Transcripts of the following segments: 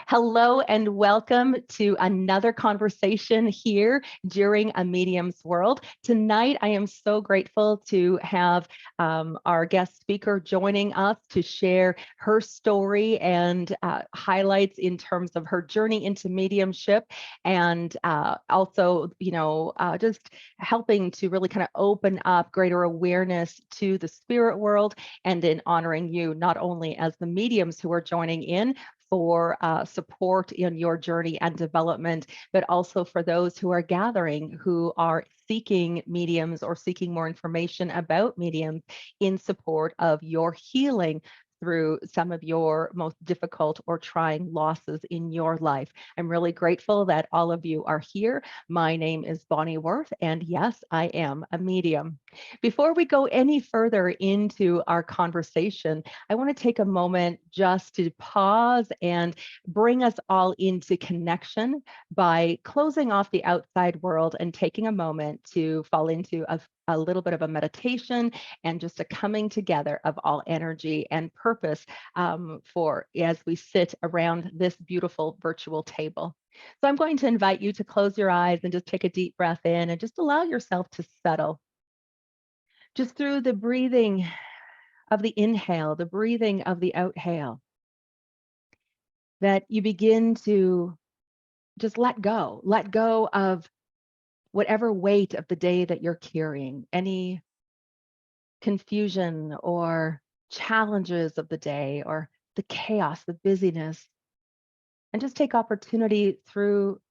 Hello and welcome to another conversation here during A Medium's World. Tonight, I am so grateful to have our guest speaker joining us to share her story and highlights in terms of her journey into mediumship and also, just helping to really kind of open up greater awareness to the spirit world and in honoring you, not only as the mediums who are joining in, for support in your journey and development, but also for those who are gathering, who are seeking mediums or seeking more information about mediums in support of your healing through some of your most difficult or trying losses in your life. I'm really grateful that all of you are here. My name is Bonnie Worth, and yes, I am a medium. Before we go any further into our conversation, I want to take a moment just to pause and bring us all into connection by closing off the outside world and taking a moment to fall into a little bit of a meditation and just a coming together of all energy and purpose for as we sit around this beautiful virtual table. So I'm going to invite you to close your eyes and just take a deep breath in and just allow yourself to settle. Just through the breathing of the inhale, the breathing of the outhale, that you begin to just let go of whatever weight of the day that you're carrying, any confusion or challenges of the day or the chaos, the busyness, and just take opportunity through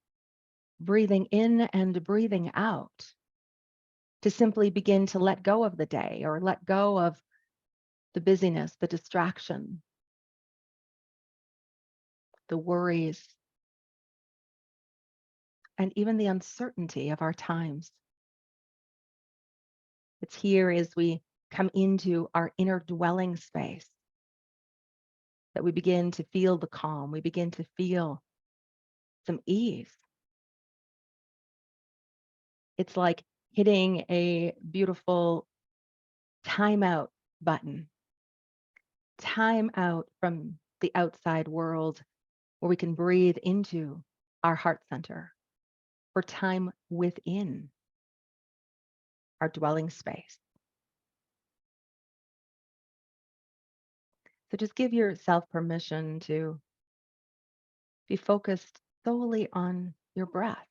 breathing in and breathing out to simply begin to let go of the day or let go of the busyness, the distraction, the worries, and even the uncertainty of our times. It's here as we come into our inner dwelling space that we begin to feel the calm, we begin to feel some ease. It's like hitting a beautiful timeout button, time out from the outside world where we can breathe into our heart center for time within our dwelling space. So just give yourself permission to be focused solely on your breath.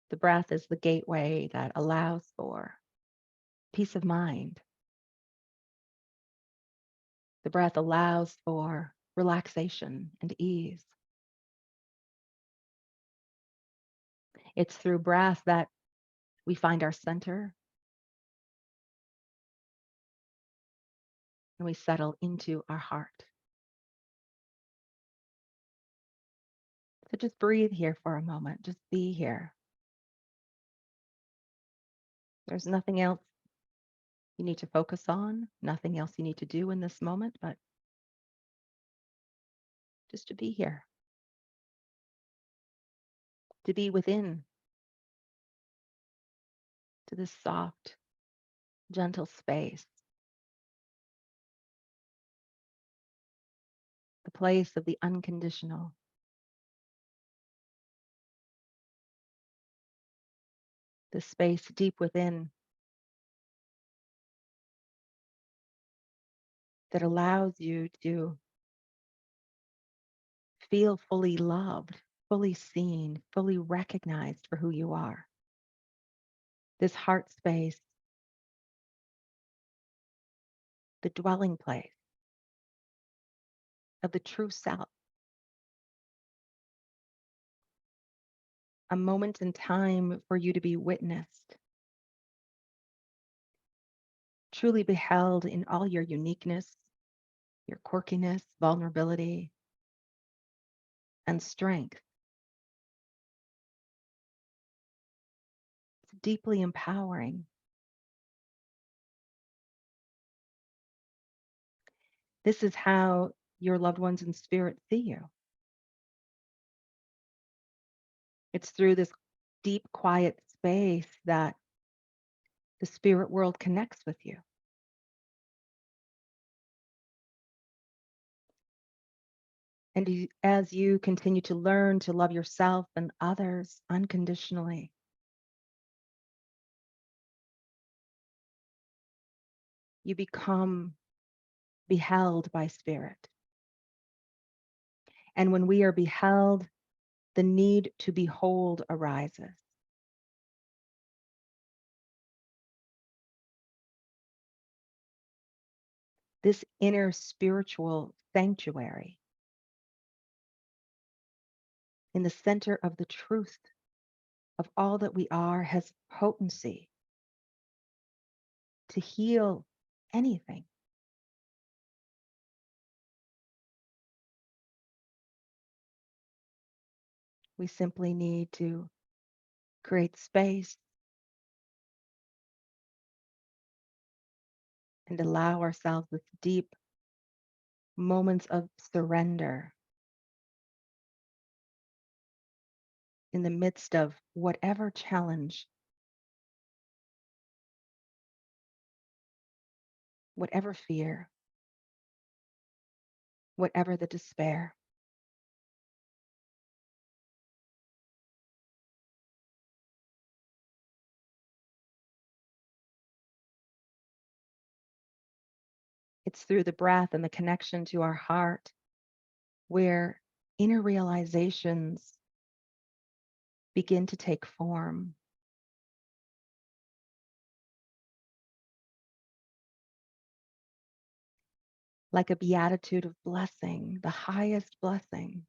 The breath is the gateway that allows for peace of mind. The breath allows for relaxation and ease. It's through breath that we find our center and we settle into our heart. So just breathe here for a moment. Just be here. There's nothing else you need to focus on, nothing else you need to do in this moment, but just to be here, to be within, to this soft, gentle space, the place of the unconditional. The space deep within that allows you to feel fully loved, fully seen, fully recognized for who you are. This heart space, the dwelling place of the true self, a moment in time for you to be witnessed, truly beheld in all your uniqueness, your quirkiness, vulnerability, and strength. It's deeply empowering. This is how your loved ones in spirit see you. It's through this deep, quiet space that the spirit world connects with you. And as you continue to learn to love yourself and others unconditionally, you become beheld by spirit. And when we are beheld, the need to behold arises. This inner spiritual sanctuary in the center of the truth of all that we are has potency to heal anything. We simply need to create space and allow ourselves with deep moments of surrender in the midst of whatever challenge, whatever fear, whatever the despair. It's through the breath and the connection to our heart where inner realizations begin to take form. Like a beatitude of blessing, the highest blessing.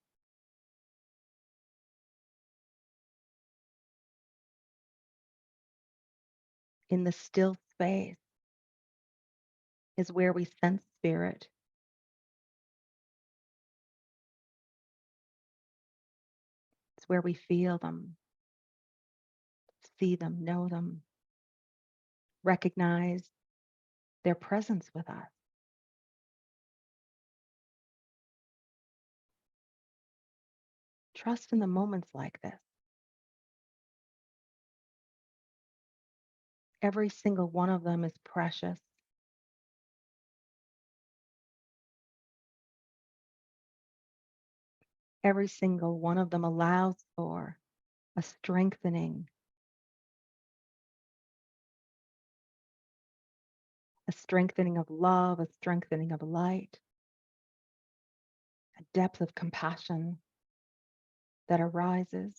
In the still space is where we sense spirit. It's where we feel them, see them, know them, recognize their presence with us. Trust in the moments like this. Every single one of them is precious. Every single one of them allows for a strengthening, of love, a strengthening of light, a depth of compassion that arises.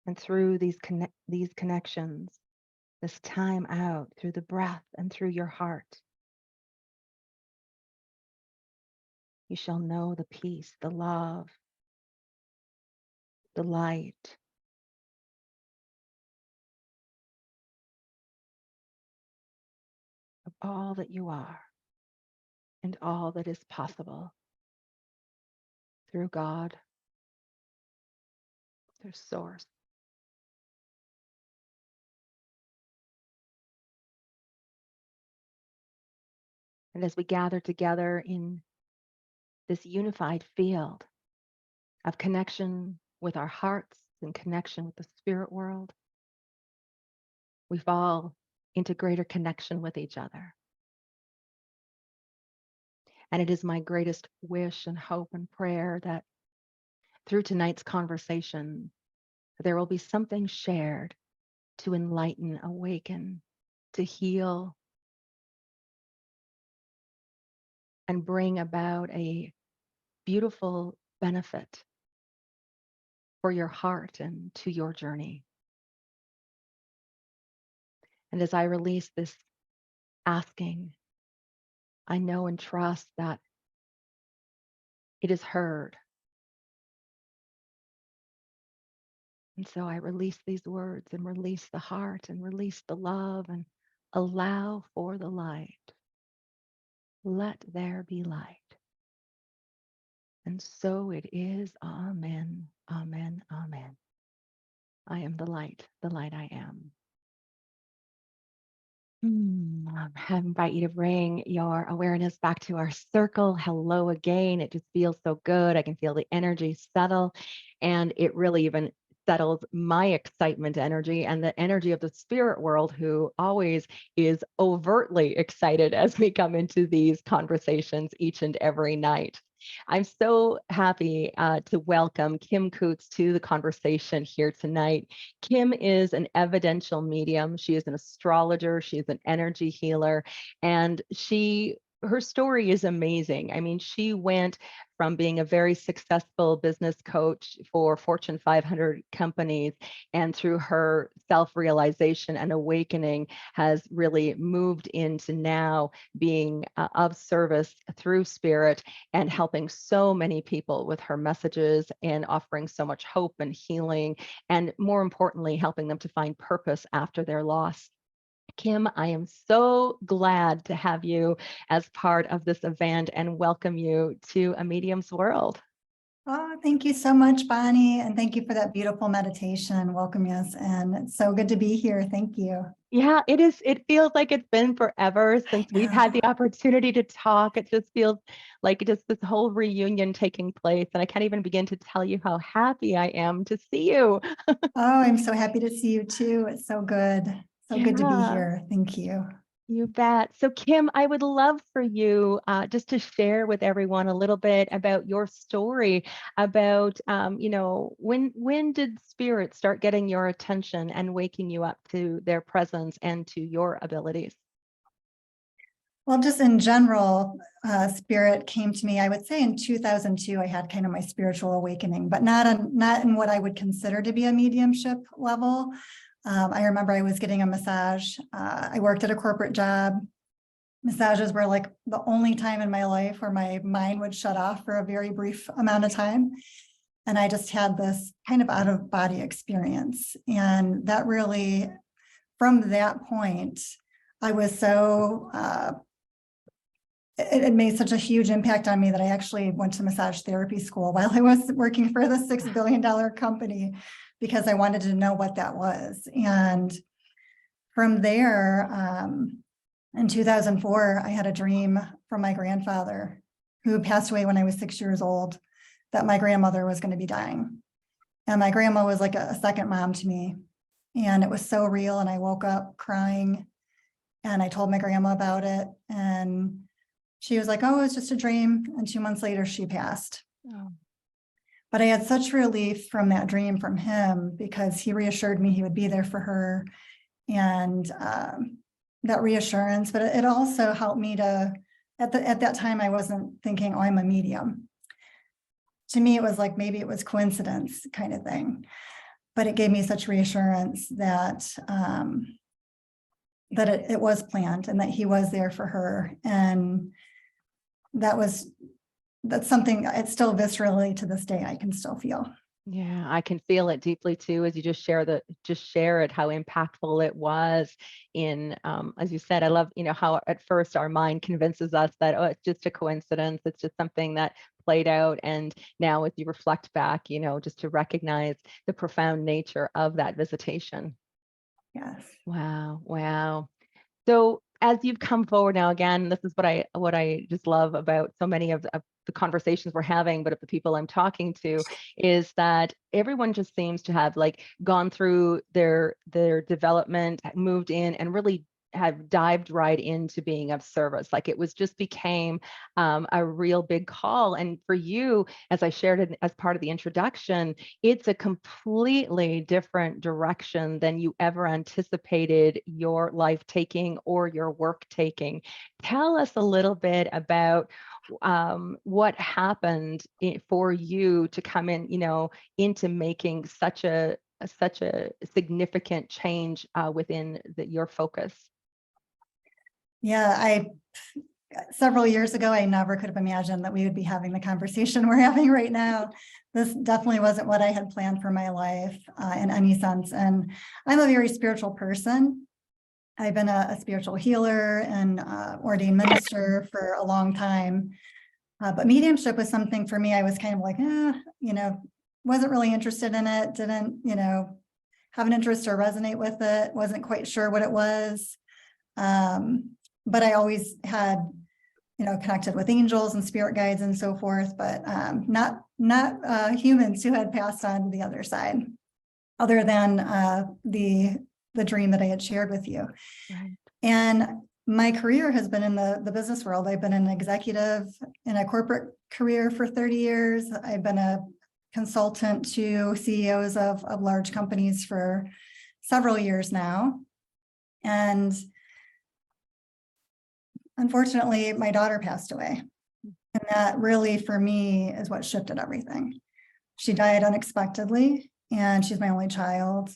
And through these connections, this time out, through the breath and through your heart, you shall know the peace, the love, the light, of all that you are and all that is possible through God, through Source. And as we gather together in this unified field of connection with our hearts and connection with the spirit world, we fall into greater connection with each other. And it is my greatest wish and hope and prayer that through tonight's conversation, there will be something shared to enlighten, awaken, to heal, and bring about a beautiful benefit for your heart and to your journey. And as I release this asking, I know and trust that it is heard. And so I release these words and release the heart and release the love and allow for the light. Let there be light. And so it is. Amen. Amen. Amen. I am the light I am. I invite you to bring your awareness back to our circle. Hello again. It just feels so good. I can feel the energy settle. And it really even settles my excitement energy and the energy of the spirit world, who always is overtly excited as we come into these conversations each and every night. I'm so happy to welcome Kim Coots to the conversation here tonight. Kim is an evidential medium. She is an astrologer. She is an energy healer, and her story is amazing. I mean, she went from being a very successful business coach for Fortune 500 companies, and through her self-realization and awakening has really moved into now being of service through spirit and helping so many people with her messages and offering so much hope and healing, and more importantly, helping them to find purpose after their loss. Kim, I am so glad to have you as part of this event and welcome you to A Medium's World. Oh, thank you so much, Bonnie. And thank you for that beautiful meditation. Welcome us. And it's so good to be here. Thank you. Yeah, it is. It feels like it's been forever since we've had the opportunity to talk. It just feels like just this whole reunion taking place. And I can't even begin to tell you how happy I am to see you. Oh, I'm so happy to see you too. It's so good. So good to be here. Thank you. You bet. So Kim, I would love for you just to share with everyone a little bit about your story, about, when did spirit start getting your attention and waking you up to their presence and to your abilities? Well, just in general, spirit came to me, I would say in 2002, I had kind of my spiritual awakening, but not in what I would consider to be a mediumship level. I remember I was getting a massage. I worked at a corporate job. Massages were like the only time in my life where my mind would shut off for a very brief amount of time. And I just had this kind of out of body experience. And that really, from that point, I was so, it made such a huge impact on me that I actually went to massage therapy school while I was working for the $6 billion company, because I wanted to know what that was. And from there, in 2004, I had a dream from my grandfather, who passed away when I was 6 years old, that my grandmother was going to be dying. And my grandma was like a second mom to me. And it was so real. And I woke up crying and I told my grandma about it. And she was like, oh, it's just a dream. And 2 months later, she passed. Oh. But I had such relief from that dream from him, because he reassured me he would be there for her. And that reassurance, but it also helped me to, at that time, I wasn't thinking, oh, I'm a medium. To me, it was like, maybe it was coincidence kind of thing. But it gave me such reassurance that that it was planned and that he was there for her. And that's something, it's still viscerally to this day, I can still feel. Yeah, I can feel it deeply too, as you just share it, how impactful it was in, as you said, I love, how at first our mind convinces us that, oh, it's just a coincidence. It's just something that played out. And now as you reflect back, just to recognize the profound nature of that visitation. Yes. Wow. Wow. So as you've come forward now, again, this is what I just love about so many of the conversations we're having, but of the people I'm talking to, is that everyone just seems to have like gone through their development, moved in, and really have dived right into being of service. Like it was just became a real big call. And for you, as I shared it as part of the introduction, it's a completely different direction than you ever anticipated your life taking or your work taking. Tell us a little bit about what happened for you to come in, into making such a significant change within your focus. Yeah, several years ago, I never could have imagined that we would be having the conversation we're having right now. This definitely wasn't what I had planned for my life in any sense. And I'm a very spiritual person. I've been a spiritual healer and ordained minister for a long time. But mediumship was something for me, I was kind of like, wasn't really interested in it, didn't, have an interest or resonate with it, wasn't quite sure what it was. But I always had, connected with angels and spirit guides and so forth, but not humans who had passed on to the other side. other than the dream that I had shared with you. Right. And my career has been in the business world. I've been an executive in a corporate career for 30 years. I've been a consultant to CEOs of large companies for several years now. And unfortunately, my daughter passed away. And that really, for me, is what shifted everything. She died unexpectedly, and she's my only child.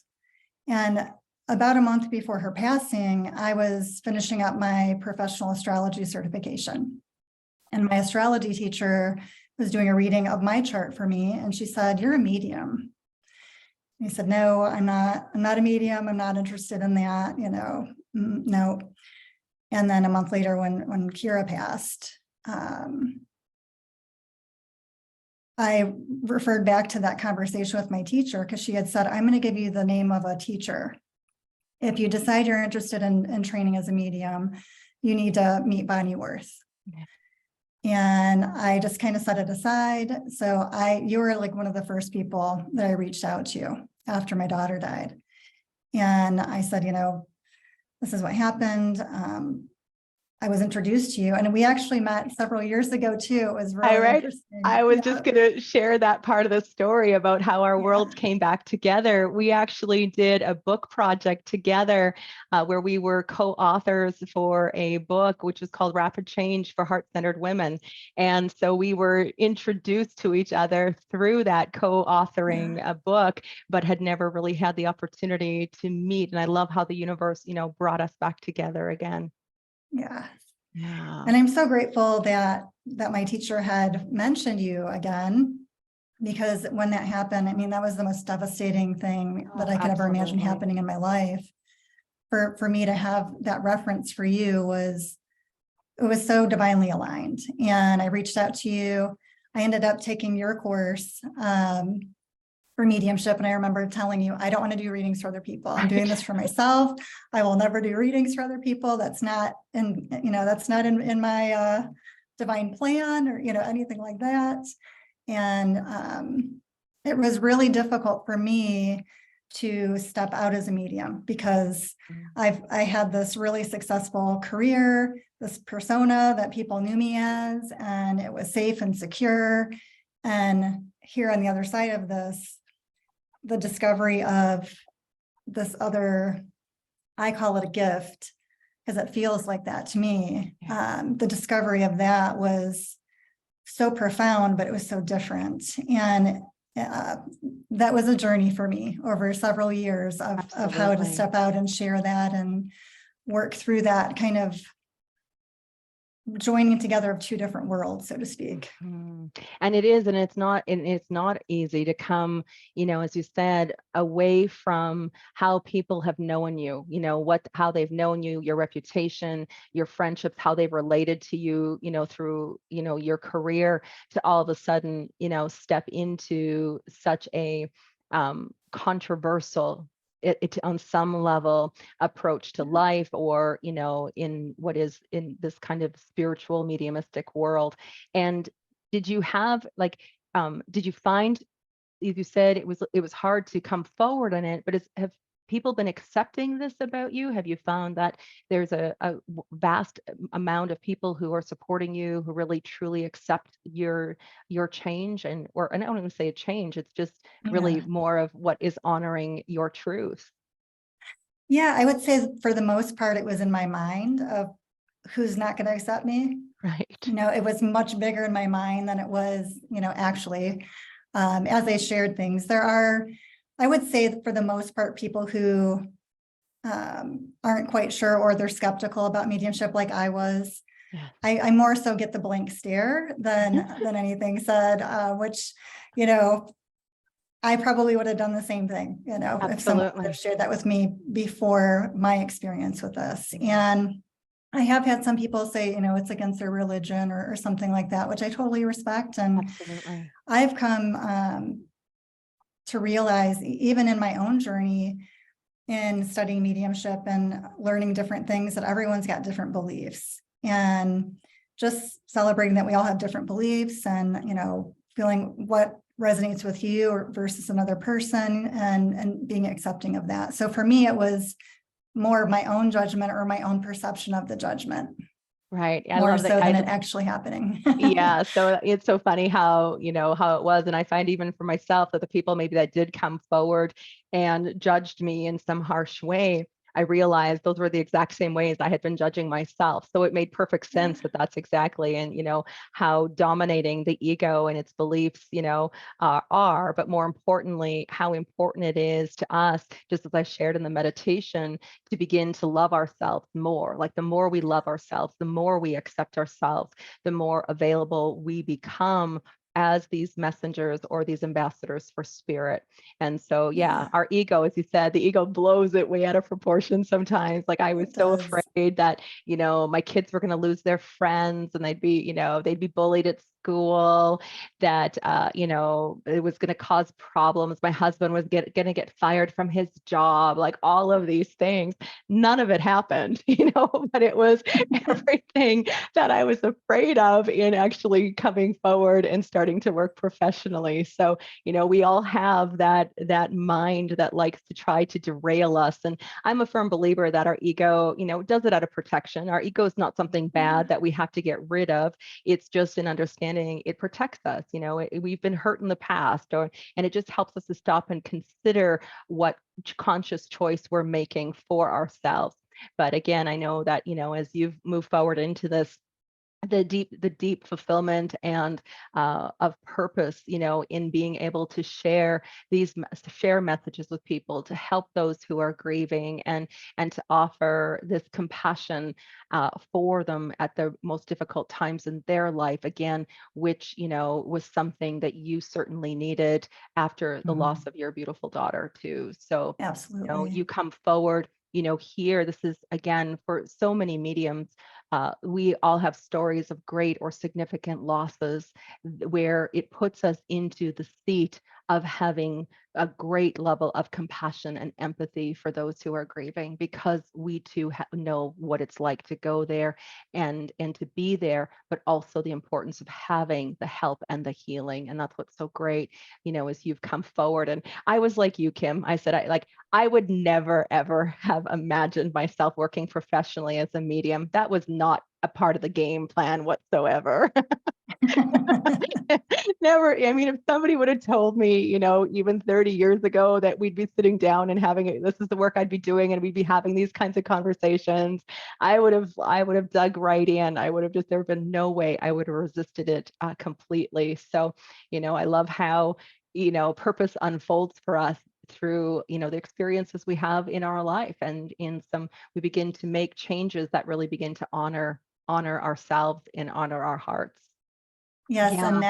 And about a month before her passing, I was finishing up my professional astrology certification. And my astrology teacher was doing a reading of my chart for me. And she said, "You're a medium." And I said, "No, I'm not a medium. I'm not interested in that, no." And then a month later, when Kira passed, I referred back to that conversation with my teacher because she had said, "I'm going to give you the name of a teacher. If you decide you're interested in training as a medium, you need to meet Bonnie Worth." Yeah. And I just kind of set it aside. So you were like one of the first people that I reached out to after my daughter died. And I said, this is what happened. I was introduced to you, and we actually met several years ago too. It was really interesting. I was just going to share that part of the story about how our worlds came back together. We actually did a book project together where we were co-authors for a book, which is called Rapid Change for Heart-Centered Women. And so we were introduced to each other through that co-authoring a book, but had never really had the opportunity to meet. And I love how the universe, brought us back together again. Yeah. Yeah. And I'm so grateful that my teacher had mentioned you again, because when that happened, that was the most devastating thing that I could ever imagine happening in my life. For me to have that reference for you was so divinely aligned. And I reached out to you. I ended up taking your course for mediumship. And I remember telling you, "I don't want to do readings for other people. I'm doing this for myself. I will never do readings for other people. That's not in my divine plan or, anything like that." And it was really difficult for me to step out as a medium because I had this really successful career, this persona that people knew me as, and it was safe and secure. And here on the other side of this, the discovery of this other, I call it a gift because it feels like that to me. The discovery of that was so profound, but it was so different. And that was a journey for me over several years of how to step out and share that and work through that kind of joining together of two different worlds, so to speak. And it's not easy to come, as you said, away from how people have known you, how they've known you, your reputation, your friendships, how they've related to you, through, your career, to all of a sudden, step into such a controversial, it on some level, approach to life, or in what is in this kind of spiritual mediumistic world. And did you have did you find, you said it was hard to come forward on it, but have people been accepting this about you? Have you found that there's a vast amount of people who are supporting you, who really truly accept your change, and I don't even say a change, it's just really more of what is honoring your truth? Yeah, I would say for the most part, it was in my mind of who's not going to accept me. Right. It was much bigger in my mind than it was, actually, as I shared things. There are, I would say for the most part, people who aren't quite sure, or they're skeptical about mediumship like I was. Yeah. I more so get the blank stare than anything said, which, I probably would have done the same thing, if someone would have shared that with me before my experience with this. And I have had some people say, it's against their religion or something like that, which I totally respect. And I've come to realize, even in my own journey in studying mediumship and learning different things, that everyone's got different beliefs, and just celebrating that we all have different beliefs, and, feeling what resonates with you or versus another person, and being accepting of that. So for me, it was more of my own judgment or my own perception of the judgment, Right. I more love so that. than it actually happening. Yeah. So it's so funny how, how it was. And I find even for myself that the people maybe that did come forward and judged me in some harsh way, I realized those were the exact same ways I had been judging myself. So it made perfect Yeah. sense that that's exactly, and, how dominating the ego and its beliefs, are, but more importantly, how important it is to us, just as I shared in the meditation, to begin to love ourselves more. Like the more we love ourselves, the more we accept ourselves, the more available we become as these messengers or these ambassadors for spirit. And so, yeah, our ego, as you said, the ego blows it way out of proportion sometimes. Like I was It so does. afraid that, my kids were going to lose their friends and they'd be bullied at school, that, it was going to cause problems. My husband was going to get fired from his job, like all of these things. None of it happened, but it was everything that I was afraid of in actually coming forward and starting to work professionally. So, we all have that mind that likes to try to derail us. And I'm a firm believer that our ego, does it out of protection. Our ego is not something bad that we have to get rid of. It's just an understanding it protects us. We've been hurt in the past, and it just helps us to stop and consider what conscious choice we're making for ourselves. But again, I know that, as you've moved forward into this, the deep fulfillment and of purpose, in being able to share share messages with people, to help those who are grieving, and to offer this compassion for them at the most difficult times in their life, again, which was something that you certainly needed after the loss of your beautiful daughter too. So Absolutely. you come forward, here, this is again for so many mediums. We all have stories of great or significant losses where it puts us into the seat of having a great level of compassion and empathy for those who are grieving, because we too know what it's like to go there and to be there, but also the importance of having the help and the healing. And that's what's so great, as you've come forward. And I was like you, Kim. I said, I would never, ever have imagined myself working professionally as a medium. That was not a part of the game plan whatsoever. Never. I mean, if somebody would have told me, even 30 years ago that we'd be sitting down and this is the work I'd be doing, and we'd be having these kinds of conversations, I would have dug right in. there would have been no way I would have resisted it completely. So, I love how, purpose unfolds for us through the experiences we have in our life, and we begin to make changes that really begin to honor ourselves and honor our hearts. Yes, Yeah. and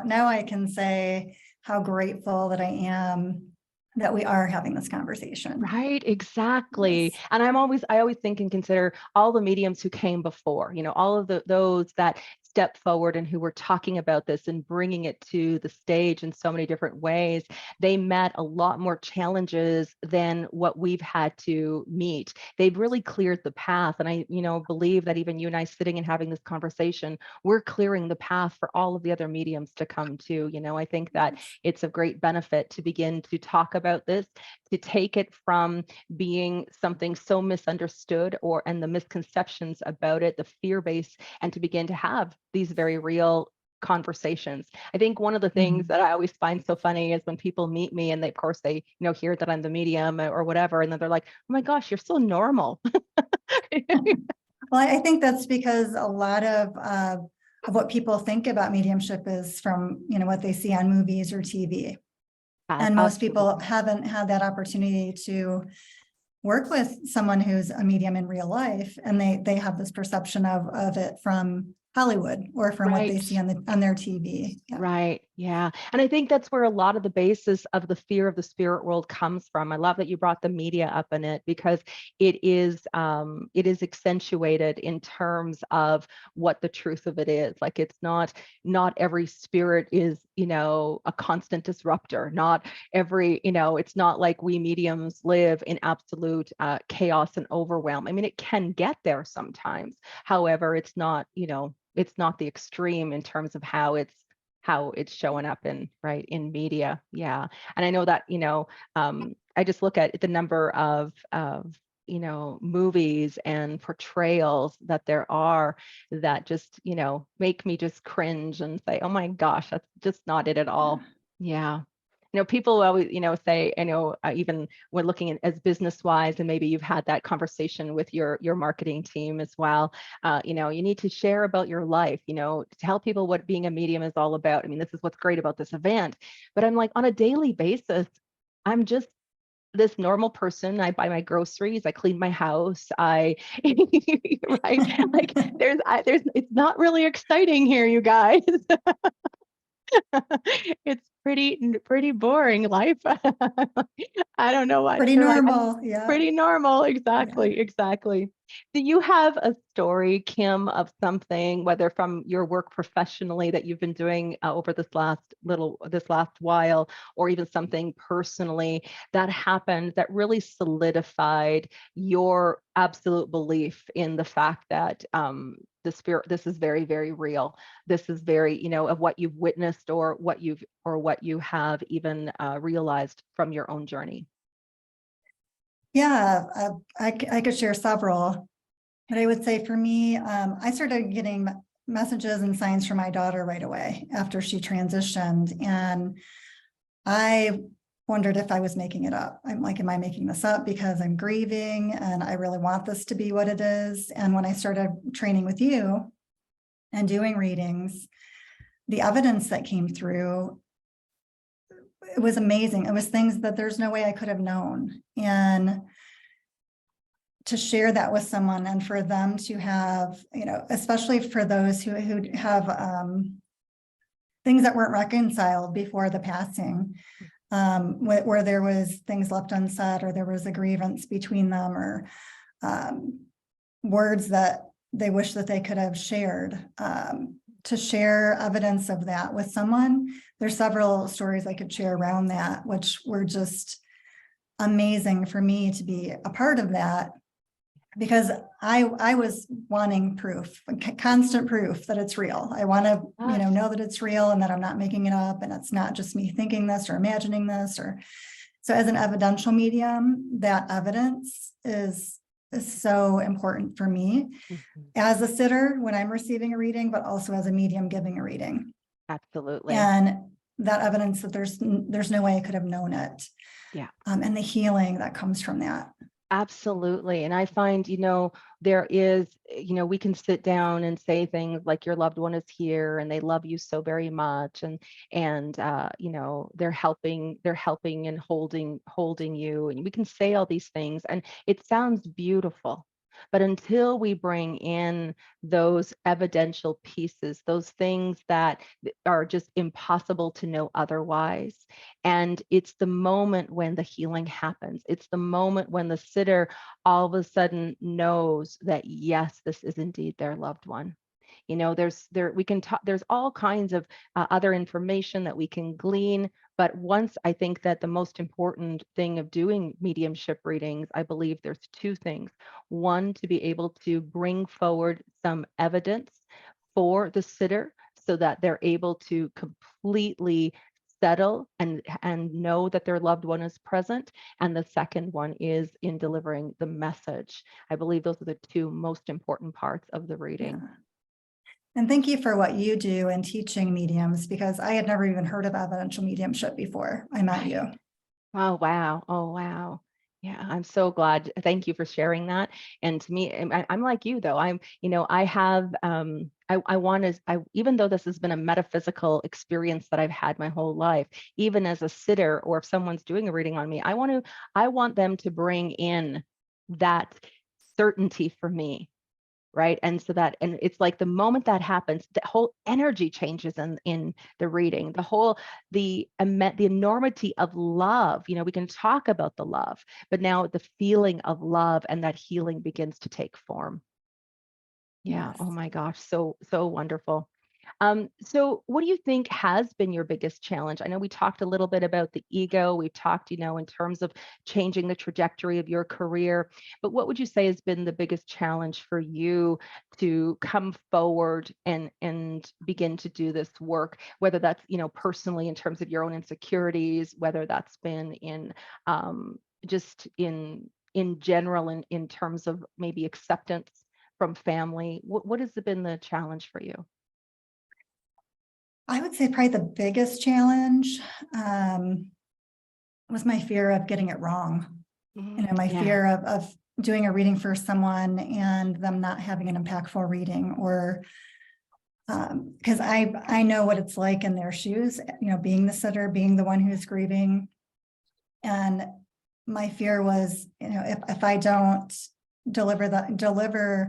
now I can say how grateful that I am that we are having this conversation. Right, exactly. Yes. And I always think and consider all the mediums who came before, all of those that stepped forward and who were talking about this and bringing it to the stage in so many different ways. They met a lot more challenges than what we've had to meet. They've really cleared the path. And I, believe that even you and I sitting and having this conversation, we're clearing the path for all of the other mediums to come too. I think that it's of great benefit to begin to talk about this, to take it from being something so misunderstood and the misconceptions about it, the fear base, and to begin to have these very real conversations. I think one of the things that I always find so funny is when people meet me and of course they, hear that I'm the medium or whatever, and then they're like, "Oh my gosh, you're so normal." Well, I think that's because a lot of what people think about mediumship is from, what they see on movies or TV. And most people haven't had that opportunity to work with someone who's a medium in real life, and they have this perception of it from Hollywood or from what they see on their TV. Yeah. Right. Yeah. And I think that's where a lot of the basis of the fear of the spirit world comes from. I love that you brought the media up in it, because it is accentuated in terms of what the truth of it is. Like, it's not every spirit is, a constant disruptor. Not every, it's not like we mediums live in absolute chaos and overwhelm. I mean, it can get there sometimes. However, it's not the extreme in terms of how it's how it's showing up in media. Yeah. And I know that, I just look at the number of movies and portrayals that there are that just, make me just cringe and say, oh my gosh, that's just not it at all. Yeah. People always, say, even when looking at as business wise, and maybe you've had that conversation with your marketing team as well. You need to share about your life, tell people what being a medium is all about. I mean, this is what's great about this event. But I'm like, on a daily basis, I'm just this normal person. I buy my groceries, I clean my house, I right. Like it's not really exciting here, you guys. It's pretty boring life. I don't know what. Pretty They're like, normal. Yeah. pretty normal. Yeah. Exactly. Do you have a story, Kim, of something, whether from your work professionally that you've been doing over this last while, or even something personally that happened that really solidified your absolute belief in the fact that the spirit, this is very, very real. This is very, of what you've witnessed or what you have even realized from your own journey? Yeah, I could share several, but I would say for me, I started getting messages and signs from my daughter right away after she transitioned. And I wondered if I was making it up. I'm like, am I making this up because I'm grieving and I really want this to be what it is? And when I started training with you and doing readings, the evidence that came through, it was amazing. It was things that there's no way I could have known. And to share that with someone and for them to have, especially for those who have things that weren't reconciled before the passing, where there was things left unsaid, or there was a grievance between them, or words that they wish that they could have shared. To share evidence of that with someone, there's several stories I could share around that, which were just amazing for me to be a part of that, because I was wanting proof, constant proof that it's real. I want to, know that it's real and that I'm not making it up, and it's not just me thinking this or imagining this. Or so as an evidential medium, that evidence is so important for me as a sitter when I'm receiving a reading, but also as a medium giving a reading. Absolutely. And that evidence that there's no way I could have known it. Yeah. And the healing that comes from that. Absolutely. And I find, there is, we can sit down and say things like your loved one is here and they love you so very much. And they're helping and holding you. And we can say all these things and it sounds beautiful. But until we bring in those evidential pieces, those things that are just impossible to know otherwise, and it's the moment when the healing happens. It's the moment when the sitter all of a sudden knows that, yes, this is indeed their loved one. We can talk, there's all kinds of other information that we can glean. But once I think that the most important thing of doing mediumship readings, I believe there's two things. One, to be able to bring forward some evidence for the sitter so that they're able to completely settle and know that their loved one is present. And the second one is in delivering the message. I believe those are the two most important parts of the reading. Yeah. And thank you for what you do in teaching mediums, because I had never even heard of evidential mediumship before I met you. Oh, wow. Oh, wow. Yeah, I'm so glad. Thank you for sharing that. And to me, I'm like you though. I have, I want to, even though this has been a metaphysical experience that I've had my whole life, even as a sitter, or if someone's doing a reading on me, I want them to bring in that certainty for me. Right. And it's like the moment that happens, the whole energy changes in the reading, the enormity of love. We can talk about the love, but now the feeling of love and that healing begins to take form. Yeah. Yes. Oh my gosh. So wonderful. So what do you think has been your biggest challenge? I know we talked a little bit about the ego. We've talked, in terms of changing the trajectory of your career, but what would you say has been the biggest challenge for you to come forward and begin to do this work, whether that's, personally in terms of your own insecurities, whether that's been in just in general in terms of maybe acceptance from family? What has been the challenge for you? I would say probably the biggest challenge was my fear of getting it wrong. My Yeah, fear of doing a reading for someone and them not having an impactful reading, or because I know what it's like in their shoes, being the sitter, being the one who's grieving. And my fear was, if I don't deliver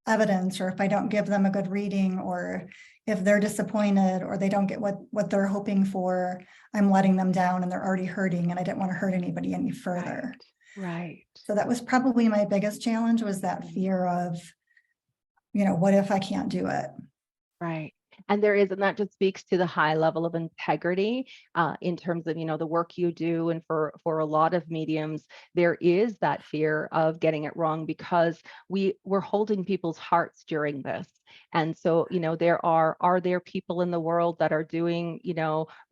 evidence, or if I don't give them a good reading, or if they're disappointed or they don't get what they're hoping for, I'm letting them down and they're already hurting, and I didn't want to hurt anybody any further. right. So that was probably my biggest challenge, was that fear of, what if I can't do it? Right. And there is, and that just speaks to the high level of integrity in terms of, the work you do. And for a lot of mediums, there is that fear of getting it wrong, because we're holding people's hearts during this. And so, are there people in the world that are doing,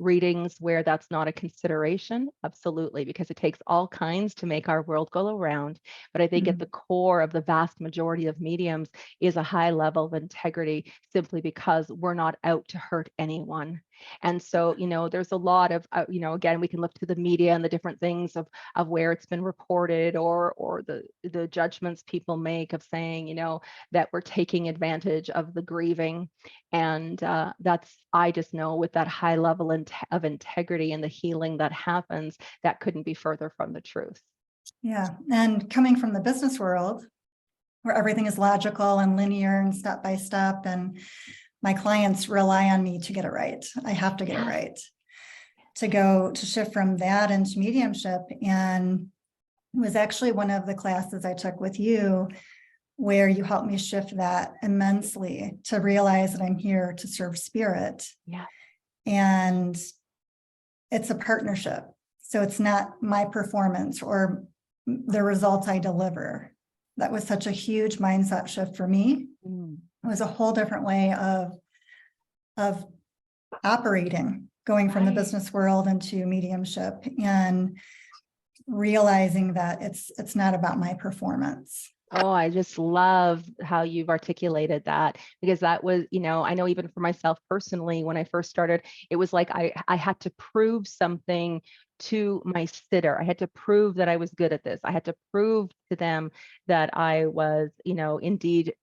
readings where that's not a consideration? Absolutely, because it takes all kinds to make our world go around. But I think at the core of the vast majority of mediums is a high level of integrity, simply because we're not out to hurt anyone. And so, there's a lot of, again, we can look to the media and the different things of where it's been reported, or the judgments people make of saying, that we're taking advantage of the grieving. And I just know, with that high level of integrity and the healing that happens, that couldn't be further from the truth. Yeah. And coming from the business world, where everything is logical and linear and step by step, and my clients rely on me to get it right. I have to get it right. To shift from that into mediumship. And it was actually one of the classes I took with you where you helped me shift that immensely, to realize that I'm here to serve spirit. Yeah. And it's a partnership. So it's not my performance or the results I deliver. That was such a huge mindset shift for me. It was a whole different way of operating, going from the business world into mediumship, and realizing that it's not about my performance. Oh, I just love how you've articulated that, because that was, I know even for myself personally, when I first started, it was like I had to prove something to my sitter. I had to prove that I was good at this. I had to prove to them that I was, indeed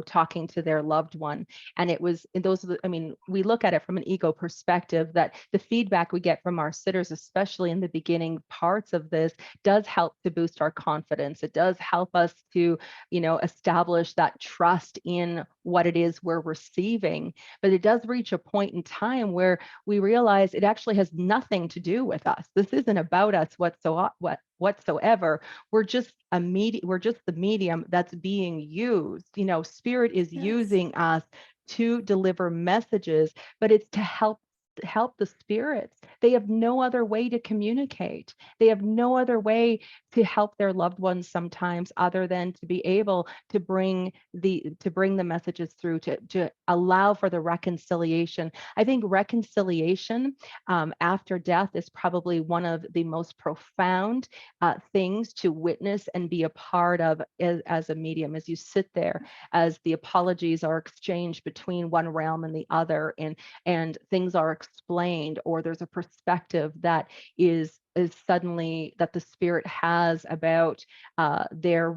talking to their loved one. And it was, and those are the, I mean, we look at it from an ego perspective, that the feedback we get from our sitters, especially in the beginning parts of this, does help to boost our confidence. It does help us to, establish that trust in what it is we're receiving. But it does reach a point in time where we realize it actually has nothing to do with us. This isn't about us whatsoever. We're just the medium that's being used. Spirit is using us to deliver messages, but it's to help the spirits. They have no other way to communicate. They have no other way to help their loved ones sometimes, other than to be able to bring the messages through, to allow for the reconciliation. I think reconciliation after death is probably one of the most profound things to witness and be a part of as a medium, as you sit there, as the apologies are exchanged between one realm and the other, and things are explained, or there's a perspective that is suddenly that the spirit has about their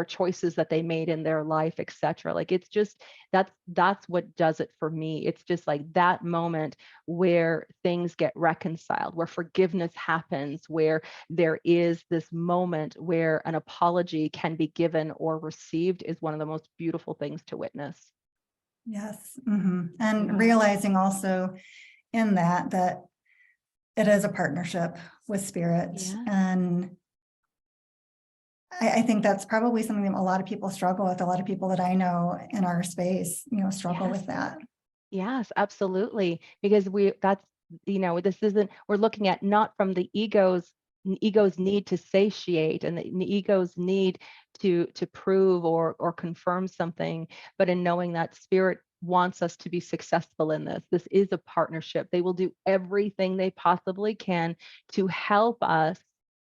choices that they made in their life, etc. Like, it's just, that's what does it for me. It's just like that moment where things get reconciled, where forgiveness happens, where there is this moment where an apology can be given or received, is one of the most beautiful things to witness. Yes. And realizing also in that it is a partnership with spirit. And I think that's probably something that a lot of people struggle with. A lot of people that I know in our space, struggle Yes. with that. Yes, absolutely. Because that's, this isn't, we're looking at not from the ego's need to satiate and the ego's need to prove or confirm something, but in knowing that spirit wants us to be successful in this. This is a partnership. They will do everything they possibly can to help us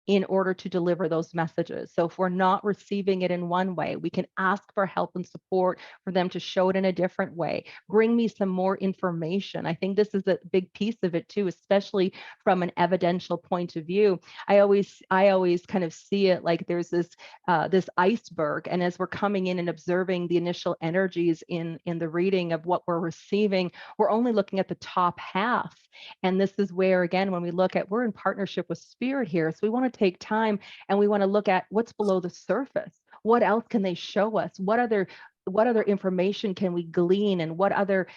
in order to deliver those messages. So if we're not receiving it in one way, we can ask for help and support for them to show it in a different way. Bring me some more information. I think this is a big piece of it too, especially from an evidential point of view. I always kind of see it like there's this iceberg, and as we're coming in and observing the initial energies in the reading of what we're receiving, we're only looking at the top half. And this is where, again, when we look at, we're in partnership with spirit here. So we want to take time and we want to look at what's below the surface. What else can they show us? What other information can we glean, and what other,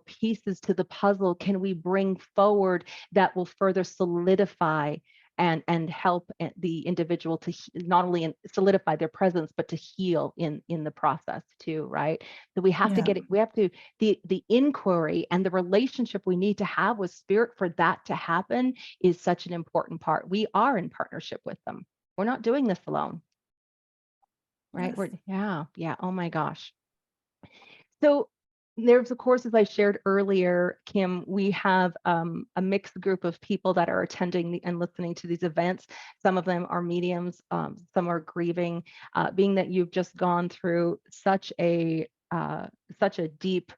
pieces to the puzzle can we bring forward that will further solidify and help the individual to not only solidify their presence, but to heal in the process too, right? So we have to Yeah. get it. We have to the inquiry and the relationship we need to have with spirit for that to happen is such an important part. We are in partnership with them. We're not doing this alone, right? Yes. Yeah. Oh my gosh. So there's, of course, as I shared earlier, Kim, we have a mixed group of people that are attending and listening to these events. Some of them are mediums, some are grieving. Being that you've just gone through such a deep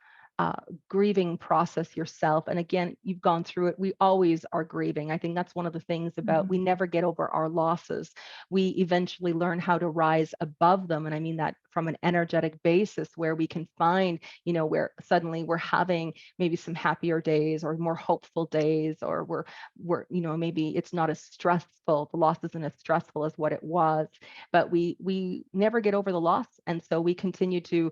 grieving process yourself, and again, you've gone through it. We always are grieving. I think that's one of the things about we never get over our losses. We eventually learn how to rise above them, and I mean that from an energetic basis, where we can find, where suddenly we're having maybe some happier days or more hopeful days, or we're maybe it's not as stressful. The loss isn't as stressful as what it was, but we never get over the loss, and so we continue to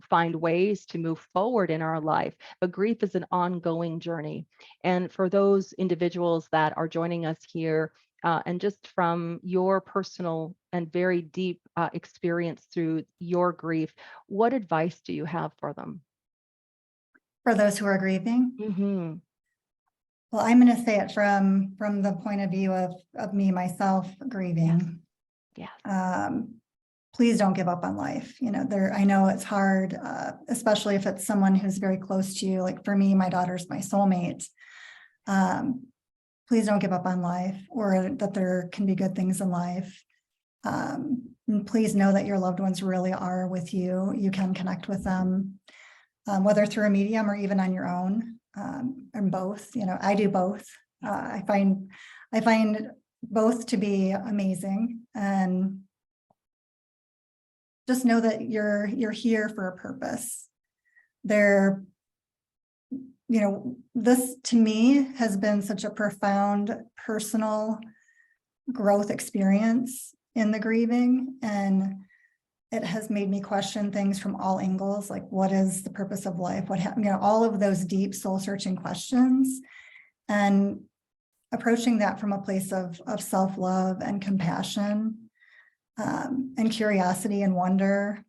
find ways to move forward in our life. But grief is an ongoing journey, and for those individuals that are joining us here, and just from your personal and very deep experience through your grief, what advice do you have for them? For those who are grieving? Mm-hmm. Well, I'm going to say it from the point of view of me, myself grieving. Yes. Please don't give up on life. I know it's hard, especially if it's someone who's very close to you. Like for me, my daughter's my soulmate. Please don't give up on life, or that there can be good things in life. And please know that your loved ones really are with you. You can connect with them, whether through a medium or even on your own, and both. I do both. I find both to be amazing, and just know that you're here for a purpose. This to me has been such a profound personal growth experience in the grieving, and it has made me question things from all angles, like what is the purpose of life? All of those deep soul searching questions, and approaching that from a place of self-love and compassion, and curiosity and wonder,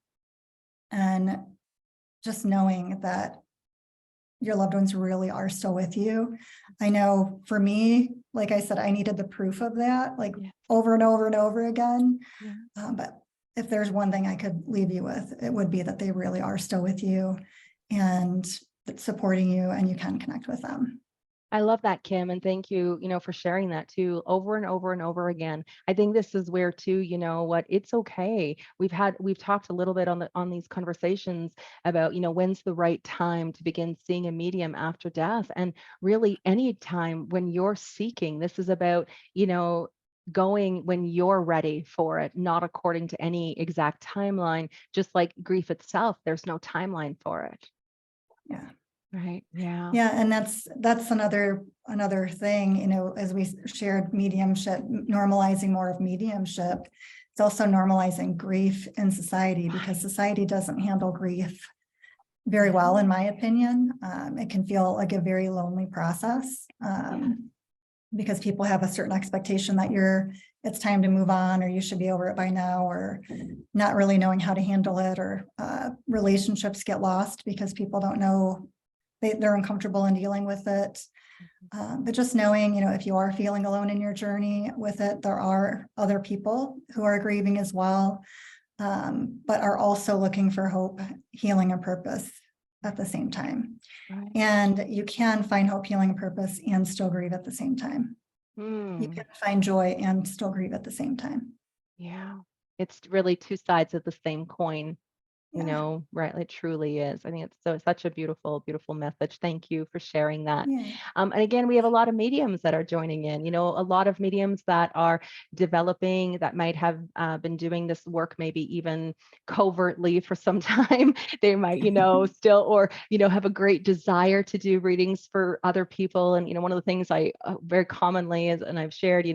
and just knowing that your loved ones really are still with you. I know for me, like I said, I needed the proof of that, over and over and over again. Yeah. But if there's one thing I could leave you with, it would be that they really are still with you and supporting you, and you can connect with them. I love that, Kim, and thank you, for sharing that too, over and over and over again. I think this is where too, it's okay. We've talked a little bit on these conversations about, when's the right time to begin seeing a medium after death, and really any time when you're seeking. This is about, going when you're ready for it, not according to any exact timeline. Just like grief itself, there's no timeline for it. Yeah. Right. Yeah. Yeah. And that's another thing, as we shared mediumship, normalizing more of mediumship. It's also normalizing grief in society, because society doesn't handle grief very well, in my opinion. It can feel like a very lonely process. because people have a certain expectation that it's time to move on, or you should be over it by now, or not really knowing how to handle it, or relationships get lost because people don't know, they're uncomfortable in dealing with it. But just knowing, if you are feeling alone in your journey with it, there are other people who are grieving as well, but are also looking for hope, healing, and purpose at the same time. Right. And you can find hope, healing, and purpose and still grieve at the same time. You can find joy and still grieve at the same time. Yeah. It's really two sides of the same coin. Yeah. Right? It truly is. I think it's such a beautiful, beautiful message. Thank you for sharing that. Yeah. And again, we have a lot of mediums that are joining in, a lot of mediums that are developing, that might have been doing this work, maybe even covertly for some time. They might, still, or, have a great desire to do readings for other people. And, one of the things I very commonly is, and I've shared,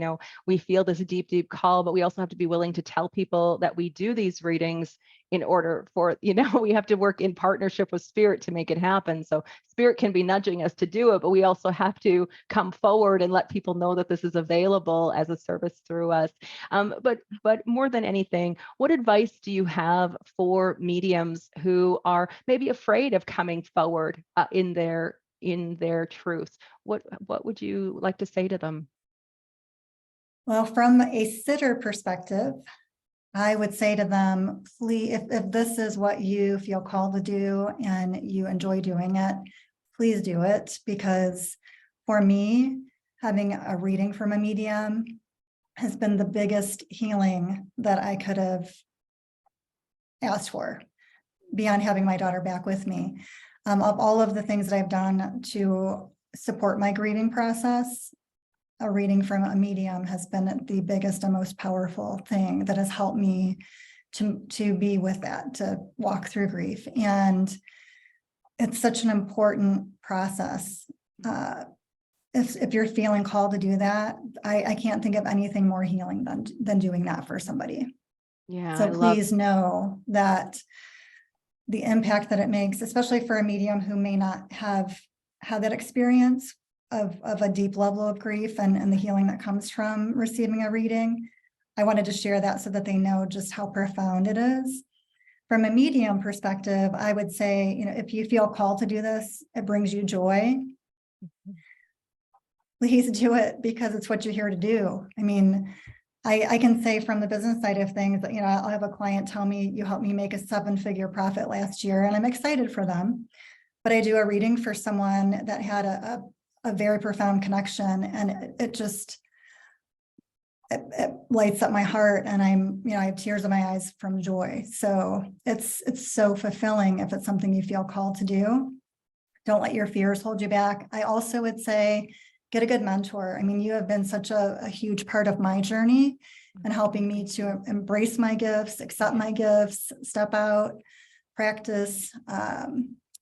we feel this deep, deep call, but we also have to be willing to tell people that we do these readings in order for, we have to work in partnership with spirit to make it happen. So spirit can be nudging us to do it, but we also have to come forward and let people know that this is available as a service through us. But more than anything, what advice do you have for mediums who are maybe afraid of coming forward in their truth? What would you like to say to them? Well, from a sitter perspective, I would say to them, please, if this is what you feel called to do and you enjoy doing it, please do it. Because for me, having a reading from a medium has been the biggest healing that I could have asked for, beyond having my daughter back with me. Of all of the things that I've done to support my grieving process, a reading from a medium has been the biggest and most powerful thing that has helped me to be with that, to walk through grief. And it's such an important process. If you're feeling called to do that, I can't think of anything more healing than doing that for somebody. Yeah. So please know that the impact that it makes, especially for a medium who may not have had that experience of a deep level of grief and the healing that comes from receiving a reading. I wanted to share that so that they know just how profound it is. From a medium perspective, I would say, if you feel called to do this, it brings you joy. Please do it, because it's what you're here to do. I mean, I can say from the business side of things that, I'll have a client tell me, you helped me make a 7-figure profit last year, and I'm excited for them. But I do a reading for someone that had a very profound connection, and it lights up my heart, and I have tears in my eyes from joy. So it's so fulfilling if it's something you feel called to do. Don't let your fears hold you back. I also would say, get a good mentor. I mean, you have been such a huge part of my journey and helping me to embrace my gifts, accept my gifts, step out, practice.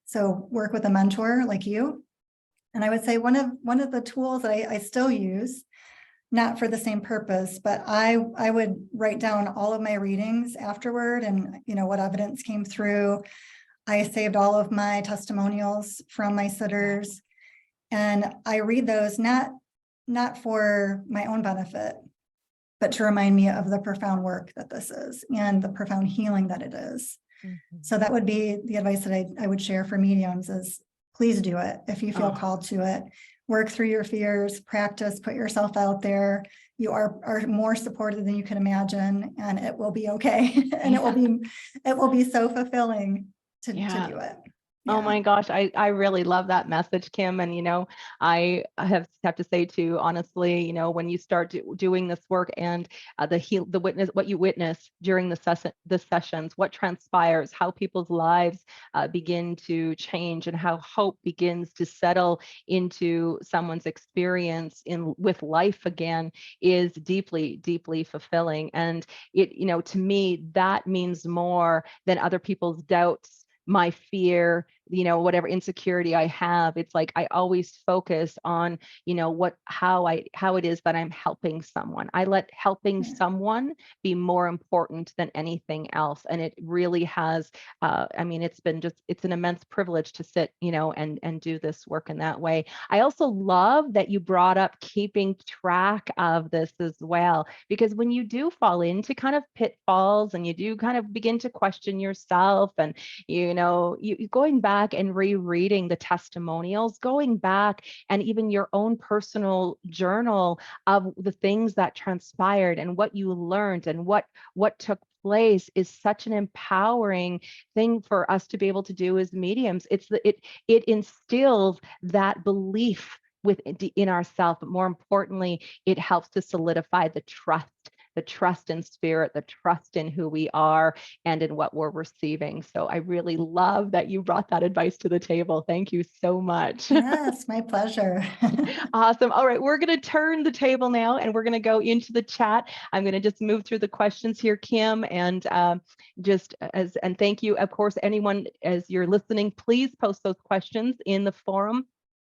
So work with a mentor like you. And I would say one of the tools that I still use, not for the same purpose, but I would write down all of my readings afterward and, what evidence came through. I saved all of my testimonials from my sitters, and I read those not for my own benefit, but to remind me of the profound work that this is and the profound healing that it is. Mm-hmm. So that would be the advice that I would share for mediums is, please do it if you feel called to it. Work through your fears, practice, put yourself out there. You are more supported than you can imagine, and it will be okay. And it will be so fulfilling to do it. Yeah. Oh my gosh, I really love that message, Kim. And I have to say too, honestly, when you start doing this work and the witness, what you witness during the sessions, what transpires, how people's lives begin to change, and how hope begins to settle into someone's experience with life again, is deeply, deeply fulfilling. And it, to me, that means more than other people's doubts, my fear, whatever insecurity I have, it's like I always focus on, how it is that I'm helping someone. I let helping someone be more important than anything else. And it really has, it's an immense privilege to sit, and do this work in that way. I also love that you brought up keeping track of this as well, because when you do fall into kind of pitfalls and you do kind of begin to question yourself, and you going back and rereading the testimonials, going back and even your own personal journal of the things that transpired and what you learned and what took place is such an empowering thing for us to be able to do as mediums. It instills that belief in ourselves, but more importantly, it helps to solidify the trust in spirit, the trust in who we are and in what we're receiving. So I really love that you brought that advice to the table. Thank you so much. Yes, my pleasure. Awesome. All right, we're going to turn the table now and we're going to go into the chat. I'm going to just move through the questions here, Kim, and thank you. Of course, anyone, as you're listening, please post those questions in the forum.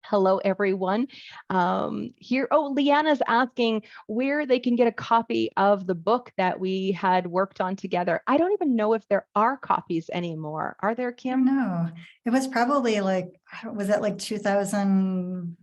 Hello, everyone. Leanna's asking where they can get a copy of the book that we had worked on together. I don't even know if there are copies anymore. Are there, Kim? No, it was probably was it like 2000?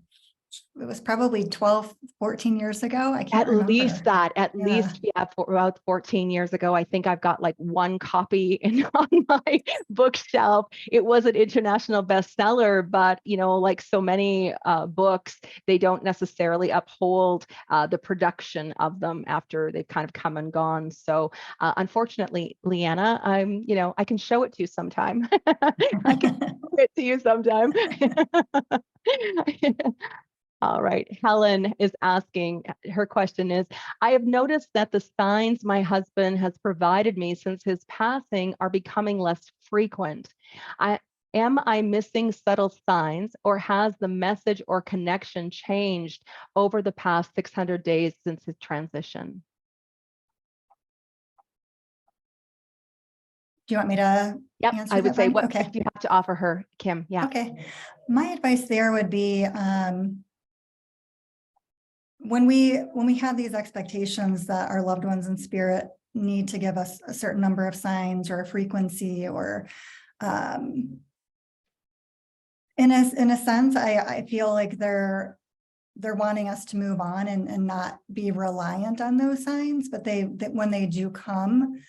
It was probably 12, 14 years ago. I can't remember. Least, for about 14 years ago. I think I've got like one copy on my bookshelf. It was an international bestseller, but like so many books, they don't necessarily uphold the production of them after they've kind of come and gone. So unfortunately, Leanna, I can show it to you sometime. I can show it to you sometime. All right. Helen is asking, her question is, I have noticed that the signs my husband has provided me since his passing are becoming less frequent. Am I missing subtle signs, or has the message or connection changed over the past 600 days since his transition? Do you want me to Yep, answer I would that say, one? what Okay. advice do you have to offer her, Kim? Yeah. Okay. My advice there would be, when we have these expectations that our loved ones in spirit need to give us a certain number of signs or a frequency, or in a sense, I feel like they're wanting us to move on and not be reliant on those signs, but when they do come,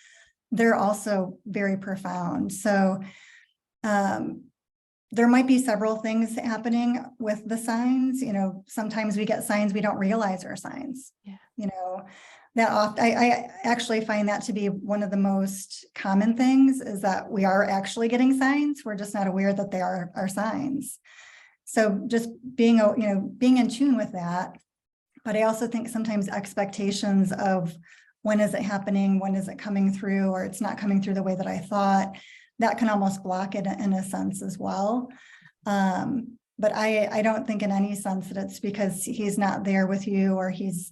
they're also very profound. So there might be several things happening with the signs. Sometimes we get signs we don't realize are signs. Yeah. That often, I actually find that to be one of the most common things, is that we are actually getting signs. We're just not aware that they are signs. So just being in tune with that. But I also think sometimes expectations of when is it happening, when is it coming through, or it's not coming through the way that I thought, that can almost block it in a sense as well. But I don't think in any sense that it's because he's not there with you, or he's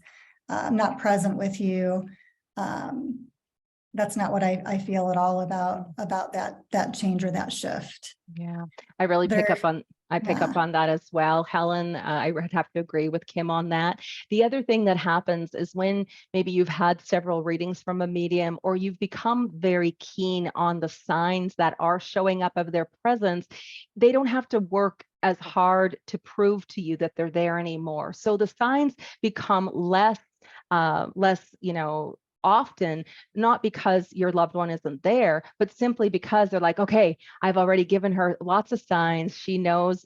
not present with you. That's not what I feel at all about that change or that shift. Yeah, I really pick up on that as well, Helen. I would have to agree with Kim on that. The other thing that happens is when maybe you've had several readings from a medium, or you've become very keen on the signs that are showing up of their presence, they don't have to work as hard to prove to you that they're there anymore. So the signs become less, often, not because your loved one isn't there, but simply because they're like, okay, I've already given her lots of signs. She knows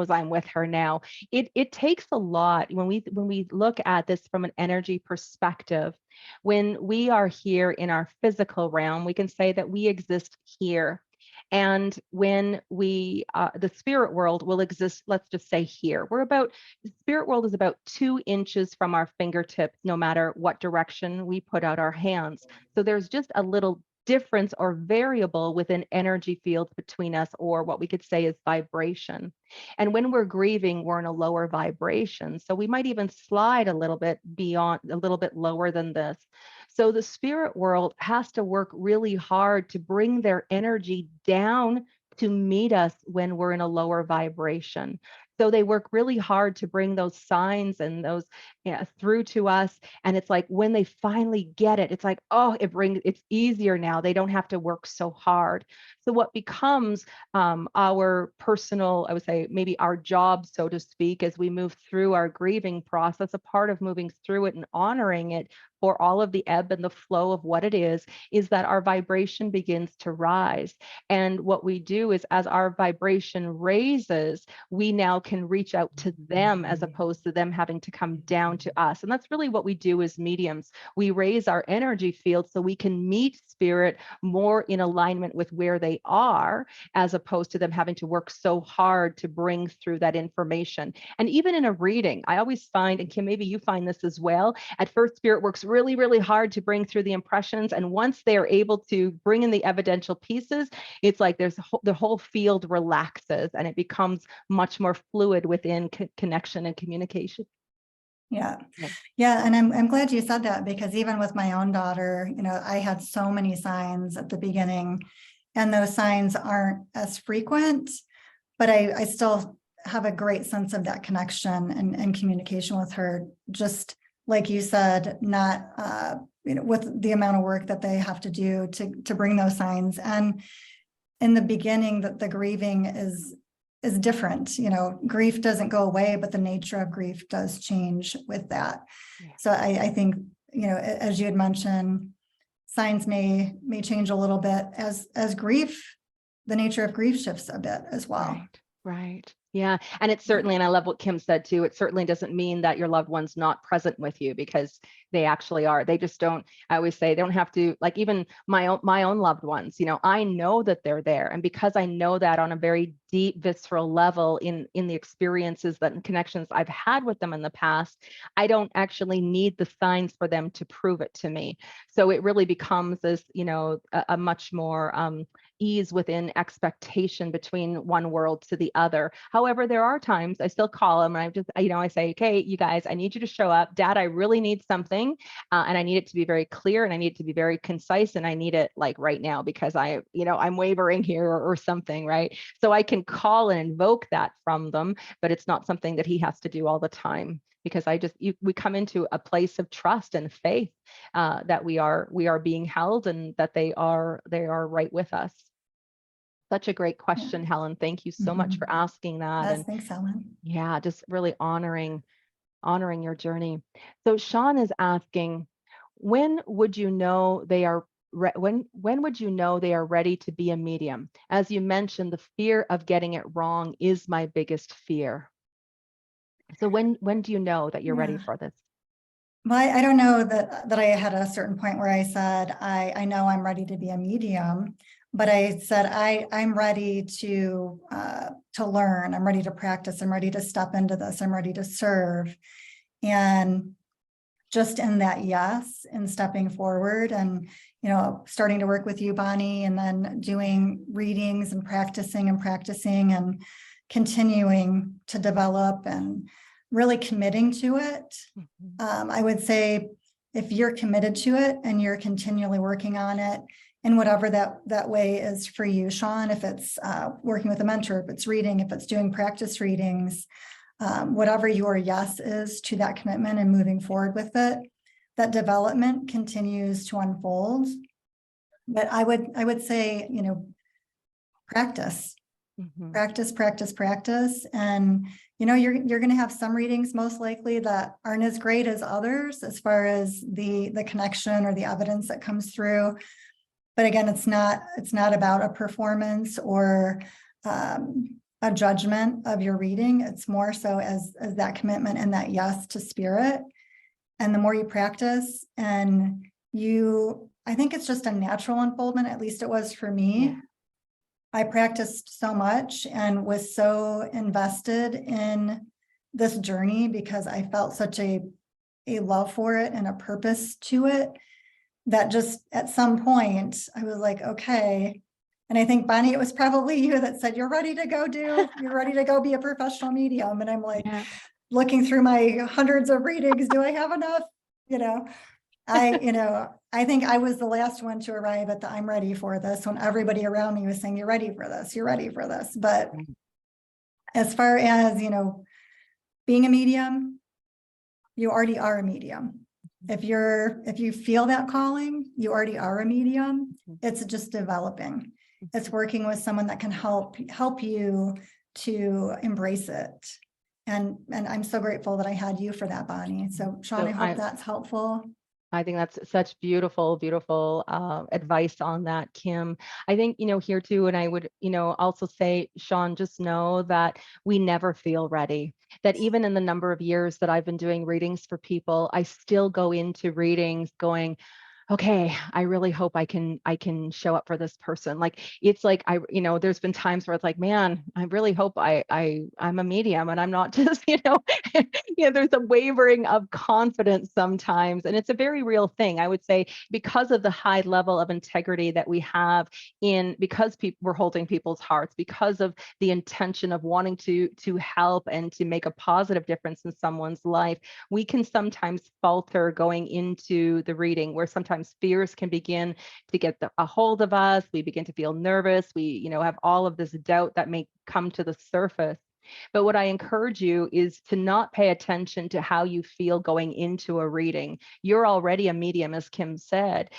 I'm with her now. It takes a lot when we look at this from an energy perspective. When we are here in our physical realm, we can say that we exist here. And when the spirit world will exist, let's just say here, the spirit world is about 2 inches from our fingertips, no matter what direction we put out our hands. So there's just a little difference or variable within energy fields between us, or what we could say is vibration. And when we're grieving, we're in a lower vibration. So we might even slide a little bit lower than this. So the spirit world has to work really hard to bring their energy down to meet us when we're in a lower vibration. So they work really hard to bring those signs and those through to us. And it's like when they finally get it, it's like, oh, it's easier now. They don't have to work so hard. So what becomes our personal, I would say maybe our job, so to speak, as we move through our grieving process, a part of moving through it and honoring it for all of the ebb and the flow of what it is that our vibration begins to rise. And what we do is as our vibration raises, we now can reach out to them as opposed to them having to come down to us. And that's really what we do as mediums. We raise our energy field so we can meet spirit more in alignment with where they are, as opposed to them having to work so hard to bring through that information. And even in a reading, I always find, and Kim, maybe you find this as well, at first spirit works really, really hard to bring through the impressions. And once they are able to bring in the evidential pieces, it's like the whole field relaxes and it becomes much more fluid within connection and communication. Yeah. Yeah. And I'm glad you said that, because even with my own daughter, I had so many signs at the beginning, and those signs aren't as frequent, but I still have a great sense of that connection and communication with her. Just like you said, not, with the amount of work that they have to do to bring those signs. And in the beginning, the grieving is different. Grief doesn't go away, but the nature of grief does change with that. Yeah. So I think, as you had mentioned, signs may change a little bit as grief, the nature of grief shifts a bit as well. Right. Yeah. And it's certainly, and I love what Kim said too, it certainly doesn't mean that your loved one's not present with you, because they actually are. They just don't, I always say, they don't have to, like even my own loved ones, I know that they're there. And because I know that on a very deep, visceral level in the experiences and connections I've had with them in the past, I don't actually need the signs for them to prove it to me. So it really becomes this, a much more ease within expectation between one world to the other. However, there are times I still call them and I just, I say, okay, you guys, I need you to show up. Dad, I really need something. And I need it to be very clear, and I need it to be very concise, and I need it like right now because I'm wavering here or something, right? So I can call and invoke that from them, but it's not something that he has to do all the time, because we come into a place of trust and faith that we are being held and that they are right with us. Such a great question, Helen. Thank you so much for asking that. Yes, thanks, Helen. Yeah, just really honoring your journey. So Sean is asking, when would you know they are when would you know they are ready to be a medium? As you mentioned, the fear of getting it wrong is my biggest fear. So when do you know that you're ready for this? Well, I don't know that I had a certain point where I said, I know I'm ready to be a medium, but I said, I'm ready to learn. I'm ready to practice. I'm ready to step into this. I'm ready to serve. And just in that yes, and stepping forward and, starting to work with you, Bonnie, and then doing readings and practicing and continuing to develop and really committing to it. I would say if you're committed to it and you're continually working on it, in whatever that way is for you, Sean, if it's working with a mentor, if it's reading, if it's doing practice readings, whatever your yes is to that commitment and moving forward with it, that development continues to unfold. But I would say, practice. Practice. And, you're going to have some readings most likely that aren't as great as others as far as the connection or the evidence that comes through. But again, it's not about a performance or a judgment of your reading. It's more so as that commitment and that yes to spirit. And the more you practice and I think it's just a natural unfoldment, at least it was for me. Yeah. I practiced so much and was so invested in this journey because I felt such a love for it and a purpose to it that just at some point I was like, okay. And I think, Bonnie, it was probably you that said, you're ready to go be a professional medium. And I'm like, looking through my hundreds of readings, do I have enough? I think I was the last one to arrive at the I'm ready for this when everybody around me was saying, you're ready for this, you're ready for this. But as far as, being a medium, you already are a medium. If you feel that calling, you already are a medium. It's just developing. It's working with someone that can help you to embrace it. And I'm so grateful that I had you for that, Bonnie. So Sean, I hope that's helpful. I think that's such beautiful, beautiful advice on that, Kim. I think, here too, and I would, also say, Sean, just know that we never feel ready. That even in the number of years that I've been doing readings for people, I still go into readings going, okay, I really hope I can show up for this person. Like, it's like, there's been times where it's like, man, I really hope I'm a medium and I'm not just, there's a wavering of confidence sometimes. And it's a very real thing. I would say, because of the high level of integrity that we have because we're holding people's hearts, because of the intention of wanting to help and to make a positive difference in someone's life, we can sometimes falter going into the reading, where sometimes fears can begin to get a hold of us. We begin to feel nervous. We, have all of this doubt that may come to the surface. But what I encourage you is to not pay attention to how you feel going into a reading. You're already a medium, as Kim said.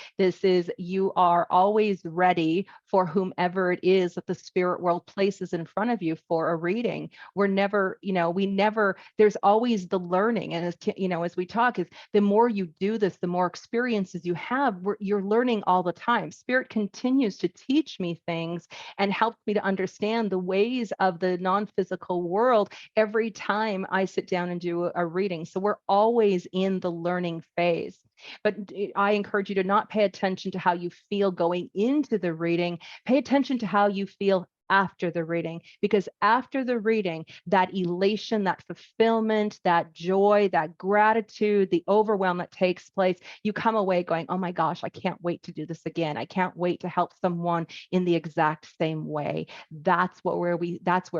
You are always ready for whomever it is that the spirit world places in front of you for a reading. There's always the learning. And as we talk, is the more you do this, the more experiences you have, you're learning all the time. Spirit continues to teach me things and helps me to understand the ways of the non-physical world every time I sit down and do a reading. So we're always in the learning phase. But I encourage you to not pay attention to how you feel going into the reading. Pay attention to how you feel after the reading, because after the reading, that elation, that fulfillment, that joy, that gratitude, the overwhelm that takes place, you come away going, oh my gosh, I can't wait to do this again. I can't wait to help someone in the exact same way. That's where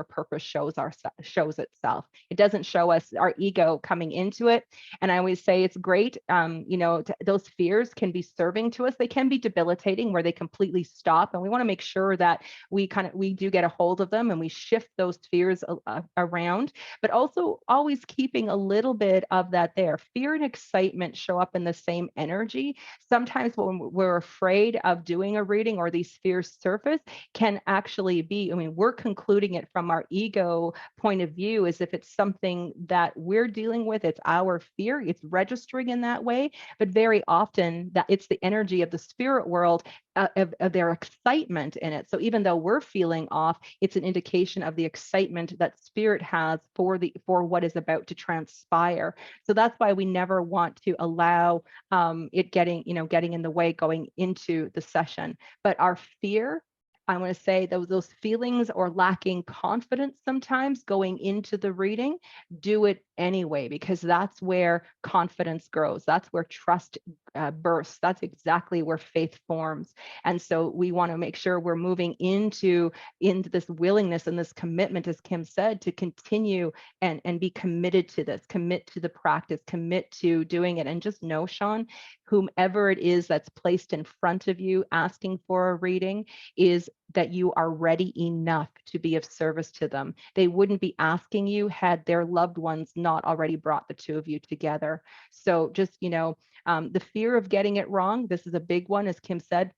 purpose shows itself. It doesn't show us our ego coming into it. And I always say it's great. Those fears can be serving to us. They can be debilitating, where they completely stop. And we want to make sure that we do get a hold of them and we shift those fears around, but also always keeping a little bit of that there. Fear and excitement show up in the same energy. Sometimes when we're afraid of doing a reading or these fears surface, can actually be, we're concluding it from our ego point of view as if it's something that we're dealing with. It's our fear. It's registering in that way. But very often that it's the energy of the spirit world, of their excitement in it. So even though we're feeling off, it's an indication of the excitement that spirit has for what is about to transpire. So that's why we never want to allow it getting in the way going into the session. But our fear, I want to say those feelings or lacking confidence sometimes going into the reading, do it anyway, because that's where confidence grows. That's where trust bursts. That's exactly where faith forms. And so we want to make sure we're moving into this willingness and this commitment, as Kim said, to continue and be committed to this, commit to the practice, commit to doing it. And just know, Sean, whomever it is that's placed in front of you asking for a reading, is that you are ready enough to be of service to them. They wouldn't be asking you had their loved ones not already brought the two of you together. So just, the fear of getting it wrong, this is a big one, as Kim said.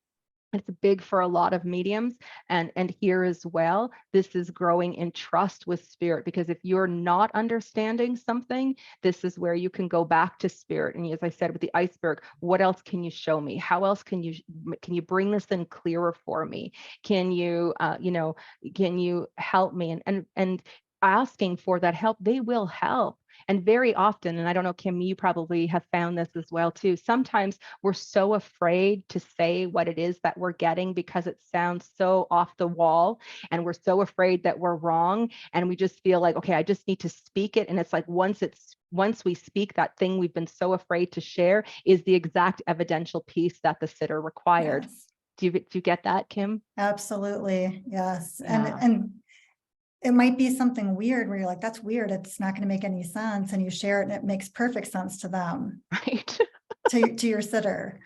It's big for a lot of mediums, and here as well, this is growing in trust with spirit, because if you're not understanding something, this is where you can go back to spirit. And as I said with the iceberg, what else can you show me? How else can you bring this in clearer for me? Can you can you help me? And asking for that help, they will help. And very often, and I don't know, Kim, you probably have found this as well too, sometimes we're so afraid to say what it is that we're getting because it sounds so off the wall, and we're so afraid that we're wrong, and we just feel like, okay, I just need to speak it. And it's like once we speak, that thing we've been so afraid to share is the exact evidential piece that the sitter required. Yes. Do you get that, Kim? Absolutely. Yes. Yeah. And it might be something weird where you're like, that's weird. It's not going to make any sense. And you share it and it makes perfect sense to them. Right. to your sitter.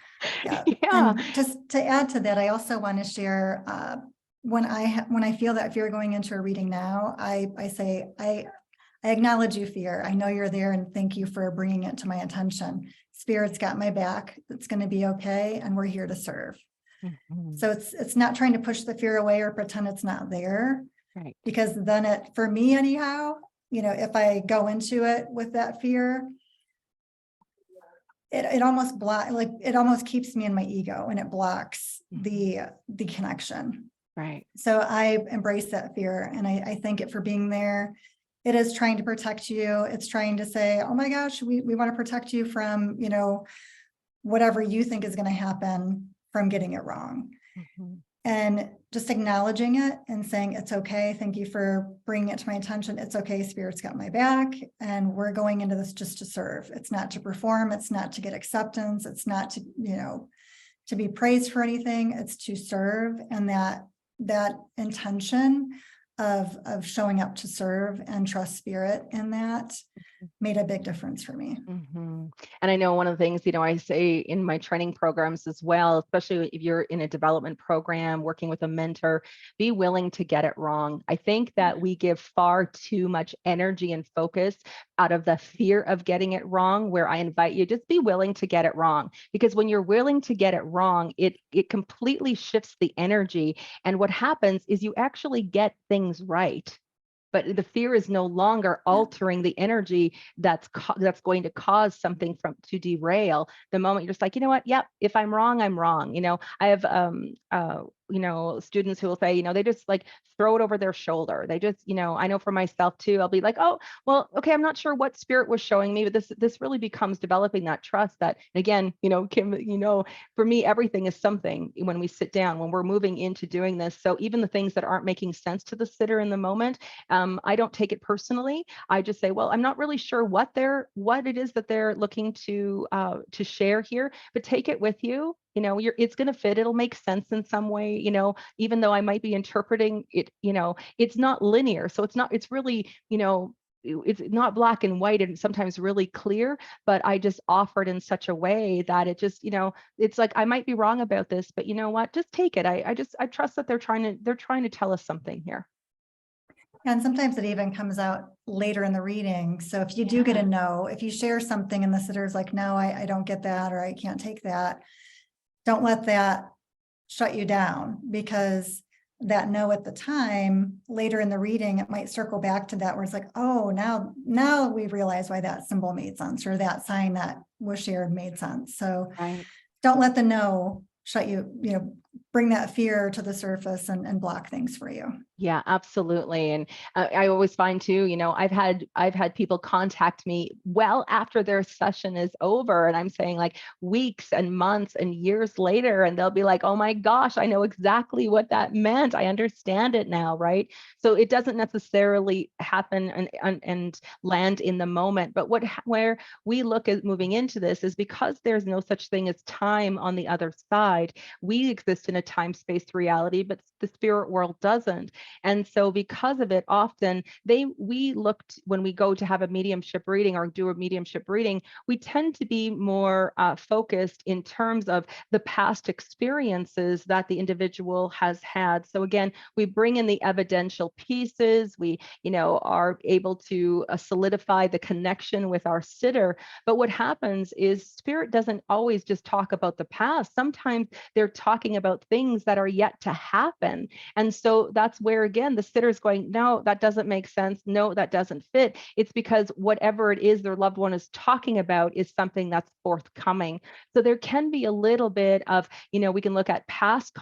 Yeah. Yeah. And just to add to that, I also want to share, when I feel that fear going into a reading now, I say, I acknowledge you, fear. I know you're there, and thank you for bringing it to my attention. Spirit's got my back. It's going to be okay. And we're here to serve. Mhm. So it's not trying to push the fear away or pretend it's not there, Right. because then for me anyhow, if I go into it with that fear, it almost keeps me in my ego, and it blocks the connection. Right. So I embrace that fear, and I thank it for being there. It is trying to protect you. It's trying to say, oh my gosh, we want to protect you from, whatever you think is going to happen from getting it wrong. Mhm. And just acknowledging it and saying, it's okay. Thank you for bringing it to my attention. It's okay. Spirit's got my back. And we're going into this just to serve. It's not to perform. It's not to get acceptance. It's not to, to be praised for anything. It's to serve. And that intention of showing up to serve and trust Spirit in that made a big difference for me. Mm-hmm. And I know one of the things, I say in my training programs as well, especially if you're in a development program, working with a mentor, be willing to get it wrong. I think that we give far too much energy and focus out of the fear of getting it wrong, where I invite you, just be willing to get it wrong. Because when you're willing to get it wrong, it completely shifts the energy. And what happens is you actually get things right. But the fear is no longer altering the energy that's going to cause something to derail. The moment you're just like, you know what? Yep. If I'm wrong, I'm wrong. I have students who will say, they just like throw it over their shoulder. They just, I know for myself too, I'll be like, oh, well, okay, I'm not sure what Spirit was showing me, but this really becomes developing that trust that, again, Kim, for me, everything is something when we sit down, when we're moving into doing this. So even the things that aren't making sense to the sitter in the moment, I don't take it personally. I just say, well, I'm not really sure what it is that they're looking to share here, but take it with you. It's going to fit. It'll make sense in some way, even though I might be interpreting it, it's not linear. So it's really, it's not black and white and sometimes really clear, but I just offer it in such a way that it just, it's like, I might be wrong about this, but you know what, just take it. I trust that they're trying to tell us something here. And sometimes it even comes out later in the reading. So if you do get a no, if you share something and the sitter's like, no, I don't get that, or I can't take that, don't let that shut you down, because that no at the time, later in the reading, it might circle back to that where it's like, oh, now we realize why that symbol made sense, or that sign that was shared made sense. So don't let the no shut you, bring that fear to the surface and block things for you. Yeah, absolutely. And I always find too, I've had people contact me well after their session is over, and I'm saying like weeks and months and years later, and they'll be like, oh my gosh, I know exactly what that meant. I understand it now, right? So it doesn't necessarily happen and land in the moment. But where we look at moving into this is because there's no such thing as time on the other side. We exist in a time-space reality, but the spirit world doesn't. And so because of it, often we looked, when we go to have a mediumship reading or do a mediumship reading, we tend to be more focused in terms of the past experiences that the individual has had. So again, we bring in the evidential pieces, we, are able to solidify the connection with our sitter. But what happens is spirit doesn't always just talk about the past. Sometimes they're talking about things that are yet to happen. And so that's where, again, the sitter's going, no, that doesn't make sense. No, that doesn't fit. It's because whatever it is their loved one is talking about is something that's forthcoming. So there can be a little bit of, we can look at past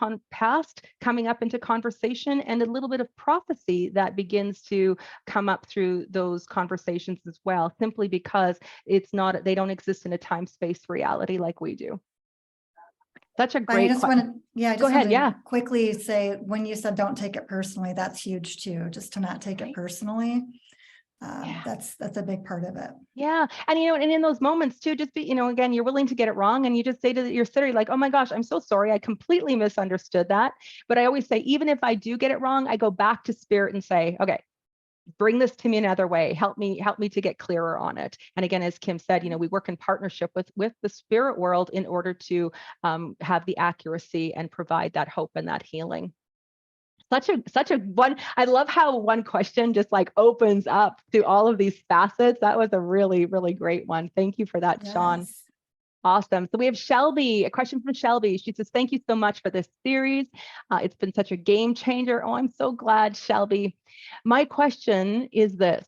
coming up into conversation, and a little bit of prophecy that begins to come up through those conversations as well, simply because they don't exist in a time-space reality like we do. Such a great question. Go ahead. Yeah. Quickly say, when you said don't take it personally, that's huge too, just to not take it personally. That's a big part of it. Yeah. And, and in those moments too, just be, again, you're willing to get it wrong. And you just say to your sitter, like, oh my gosh, I'm so sorry. I completely misunderstood that. But I always say, even if I do get it wrong, I go back to spirit and say, okay, bring this to me another way. Help me to get clearer on it. And again, as Kim said, we work in partnership with the spirit world in order to have the accuracy and provide that hope and that healing. Such a one. I love how one question just like opens up to all of these facets. That was a really, really great one. Thank you for that, Sean. Yes. Awesome. So we have Shelby, a question from Shelby. She says, thank you so much for this series. It's been such a game changer. Oh, I'm so glad, Shelby. My question is this.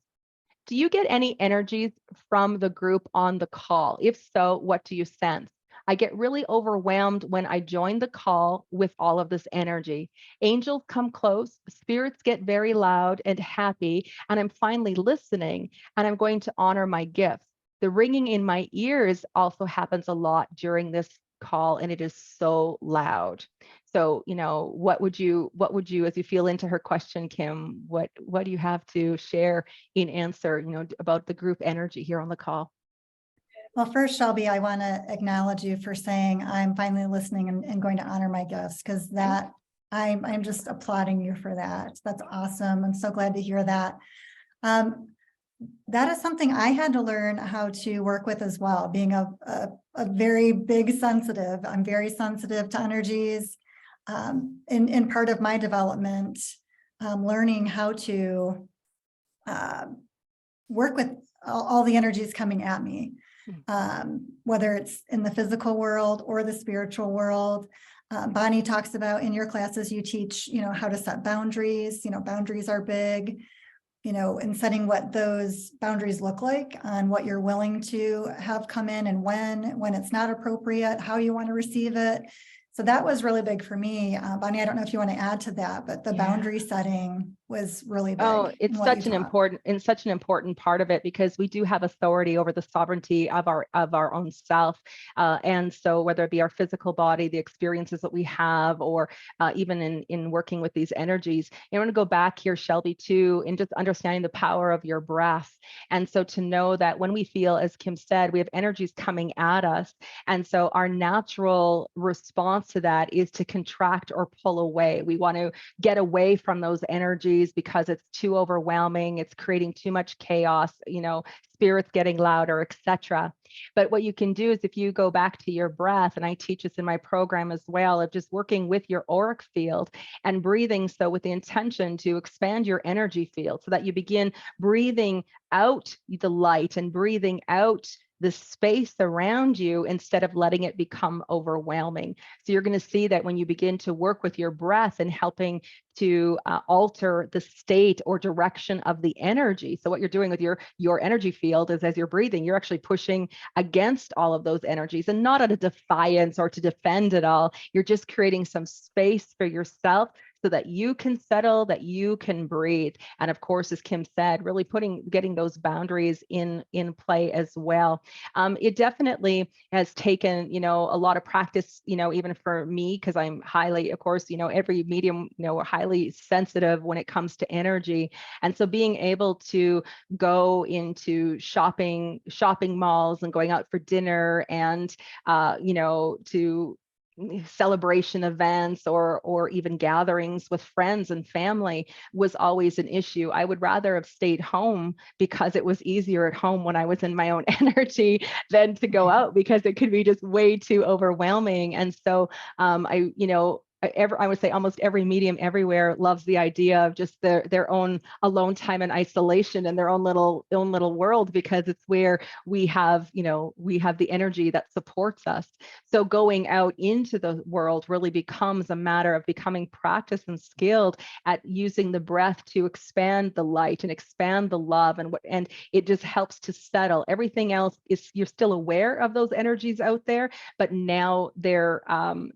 Do you get any energies from the group on the call? If so, what do you sense? I get really overwhelmed when I join the call with all of this energy. Angels come close, spirits get very loud and happy, and I'm finally listening, and I'm going to honor my gifts. The ringing in my ears also happens a lot during this call, and it is so loud. So, what would you, as you feel into her question, Kim, what do you have to share in answer, about the group energy here on the call? Well, first, Shelby, I want to acknowledge you for saying I'm finally listening and going to honor my gifts, because that I'm just applauding you for that. That's awesome. I'm so glad to hear that. That is something I had to learn how to work with as well, being a very big sensitive. I'm very sensitive to energies. In part of my development, learning how to work with all the energies coming at me, whether it's in the physical world or the spiritual world. Bonnie talks about in your classes, you teach, how to set boundaries. Boundaries are big, and setting what those boundaries look like on what you're willing to have come in and when it's not appropriate, how you want to receive it. So that was really big for me. Bonnie, I don't know if you want to add to that, but the boundary setting was really big. Oh, it's such an important part of it, because we do have authority over the sovereignty of our own self. And so whether it be our physical body, the experiences that we have, or even in working with these energies, I want to go back here, Shelby, too, in just understanding the power of your breath. And so to know that when we feel, as Kim said, we have energies coming at us. And so our natural response to that is to contract or pull away. We want to get away from those energies because it's too overwhelming. It's creating too much chaos, spirits getting louder, etc. But what you can do is, if you go back to your breath, and I teach this in my program as well, of just working with your auric field and breathing. So with the intention to expand your energy field so that you begin breathing out the light and breathing out the space around you instead of letting it become overwhelming. So you're going to see that when you begin to work with your breath and helping to alter the state or direction of the energy. So what you're doing with your energy field is, as you're breathing, you're actually pushing against all of those energies, and not out of defiance or to defend it all. You're just creating some space for yourself so that you can settle, that you can breathe. And of course, as Kim said, really getting those boundaries in play as well. It definitely has taken, a lot of practice, even for me, because I'm highly, of course, every medium, we're highly sensitive when it comes to energy. And so being able to go into shopping malls and going out for dinner and, to celebration events or even gatherings with friends and family was always an issue. I would rather have stayed home because it was easier at home when I was in my own energy than to go out, because it could be just way too overwhelming. And so I would say almost every medium everywhere loves the idea of just their own alone time and isolation and their own little world, because it's where we have the energy that supports us. So going out into the world really becomes a matter of becoming practiced and skilled at using the breath to expand the light and expand the love, and it just helps to settle. Everything else is, you're still aware of those energies out there, but now they're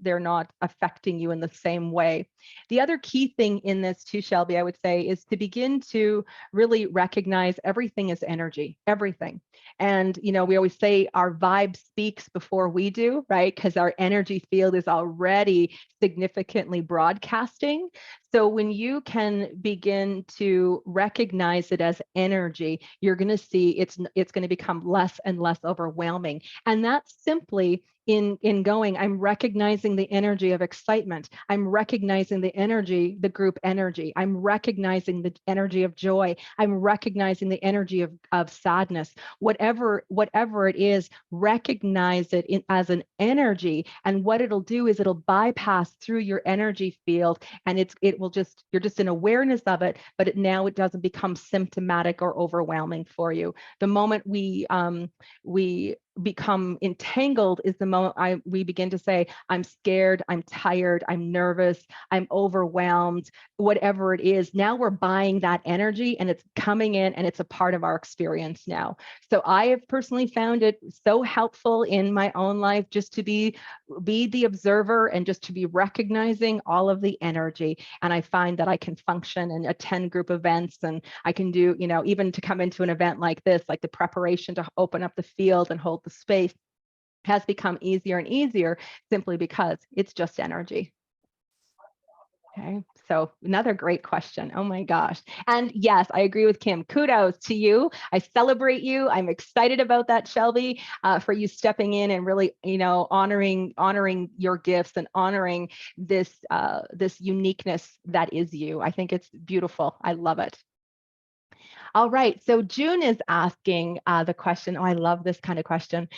not affecting you in the same way. The other key thing in this too, Shelby, I would say, is to begin to really recognize everything is energy, everything. And, we always say our vibe speaks before we do, right? Because our energy field is already significantly broadcasting. So when you can begin to recognize it as energy, you're going to see it's going to become less and less overwhelming. And that's simply in going, I'm recognizing the energy of excitement. I'm recognizing the energy, the group energy. I'm recognizing the energy of joy. I'm recognizing the energy of sadness. Whatever it is, recognize it as an energy. And what it'll do is it'll bypass through your energy field, and you're just in awareness of it, but now it doesn't become symptomatic or overwhelming for you. The moment we become entangled is the moment we begin to say, I'm scared, I'm tired, I'm nervous, I'm overwhelmed, whatever it is. Now we're buying that energy and it's coming in and it's a part of our experience now. So I have personally found it so helpful in my own life just to be the observer and just to be recognizing all of the energy. And I find that I can function and attend group events, and I can do, even to come into an event like this, like the preparation to open up the field and hold the space has become easier and easier simply because it's just energy. Okay, so another great question. Oh my gosh. And yes, I agree with Kim. Kudos to you. I celebrate you. I'm excited about that, Shelby, for you stepping in and really, honoring your gifts and honoring this uniqueness that is you. I think it's beautiful. I love it. All right, so June is asking the question. Oh, I love this kind of question.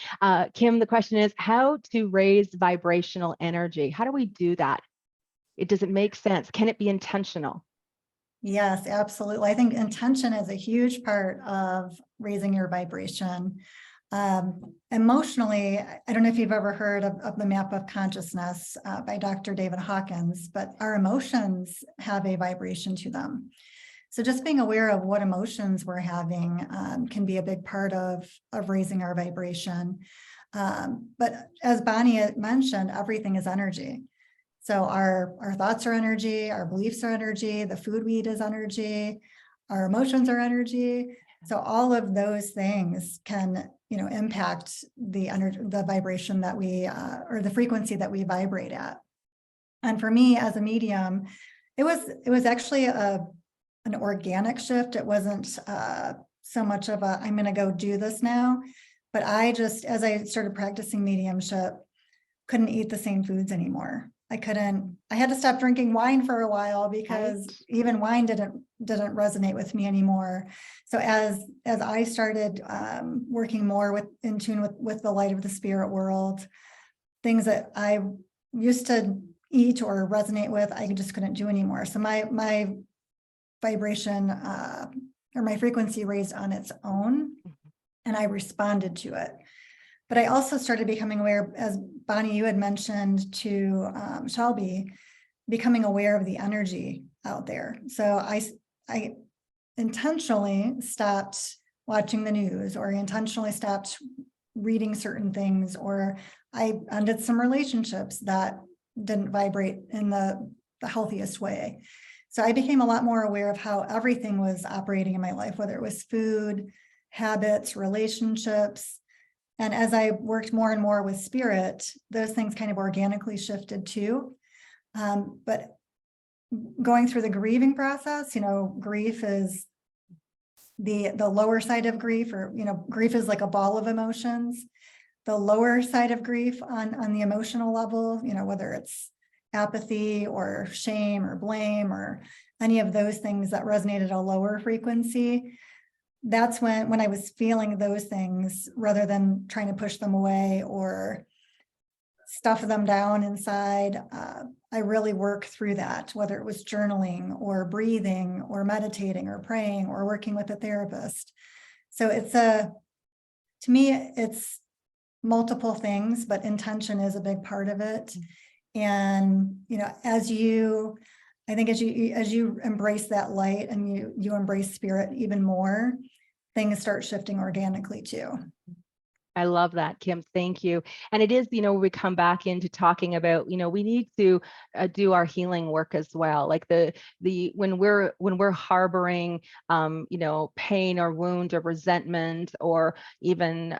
Kim, the question is how to raise vibrational energy. How do we do that? Does it make sense? Can it be intentional? Yes, absolutely. I think intention is a huge part of raising your vibration. Emotionally, I don't know if you've ever heard of the map of consciousness by Dr. David Hawkins, but our emotions have a vibration to them. So just being aware of what emotions we're having can be a big part of raising our vibration. But as Bonnie had mentioned, everything is energy. So our thoughts are energy, our beliefs are energy, the food we eat is energy, our emotions are energy. So all of those things can, impact the vibration that or the frequency that we vibrate at. And for me as a medium, it was actually an organic shift. It wasn't so much of I'm going to go do this now, but as I started practicing mediumship, couldn't eat the same foods anymore. I had to stop drinking wine for a while because even wine didn't resonate with me anymore. So as I started working more in tune with the light of the spirit world, things that I used to eat or resonate with, I just couldn't do anymore. So my vibration or my frequency raised on its own, and I responded to it. But I also started becoming aware, as Bonnie, you had mentioned to Shelby, becoming aware of the energy out there. So I intentionally stopped watching the news, or intentionally stopped reading certain things, or I ended some relationships that didn't vibrate in the healthiest way. So I became a lot more aware of how everything was operating in my life, whether it was food, habits, relationships. And as I worked more and more with spirit, those things kind of organically shifted too. But going through the grieving process, grief is the lower side of grief, or, grief is like a ball of emotions. The lower side of grief on the emotional level, whether it's apathy or shame or blame or any of those things that resonate at a lower frequency, that's when I was feeling those things, rather than trying to push them away or stuff them down inside, I really worked through that, whether it was journaling or breathing or meditating or praying or working with a therapist. So to me, it's multiple things, but intention is a big part of it. And, as you embrace that light and you embrace spirit even more, things start shifting organically too. I love that, Kim. Thank you. And it is, we come back into talking about, we need to do our healing work as well. Like when we're harboring, pain or wound or resentment, or even,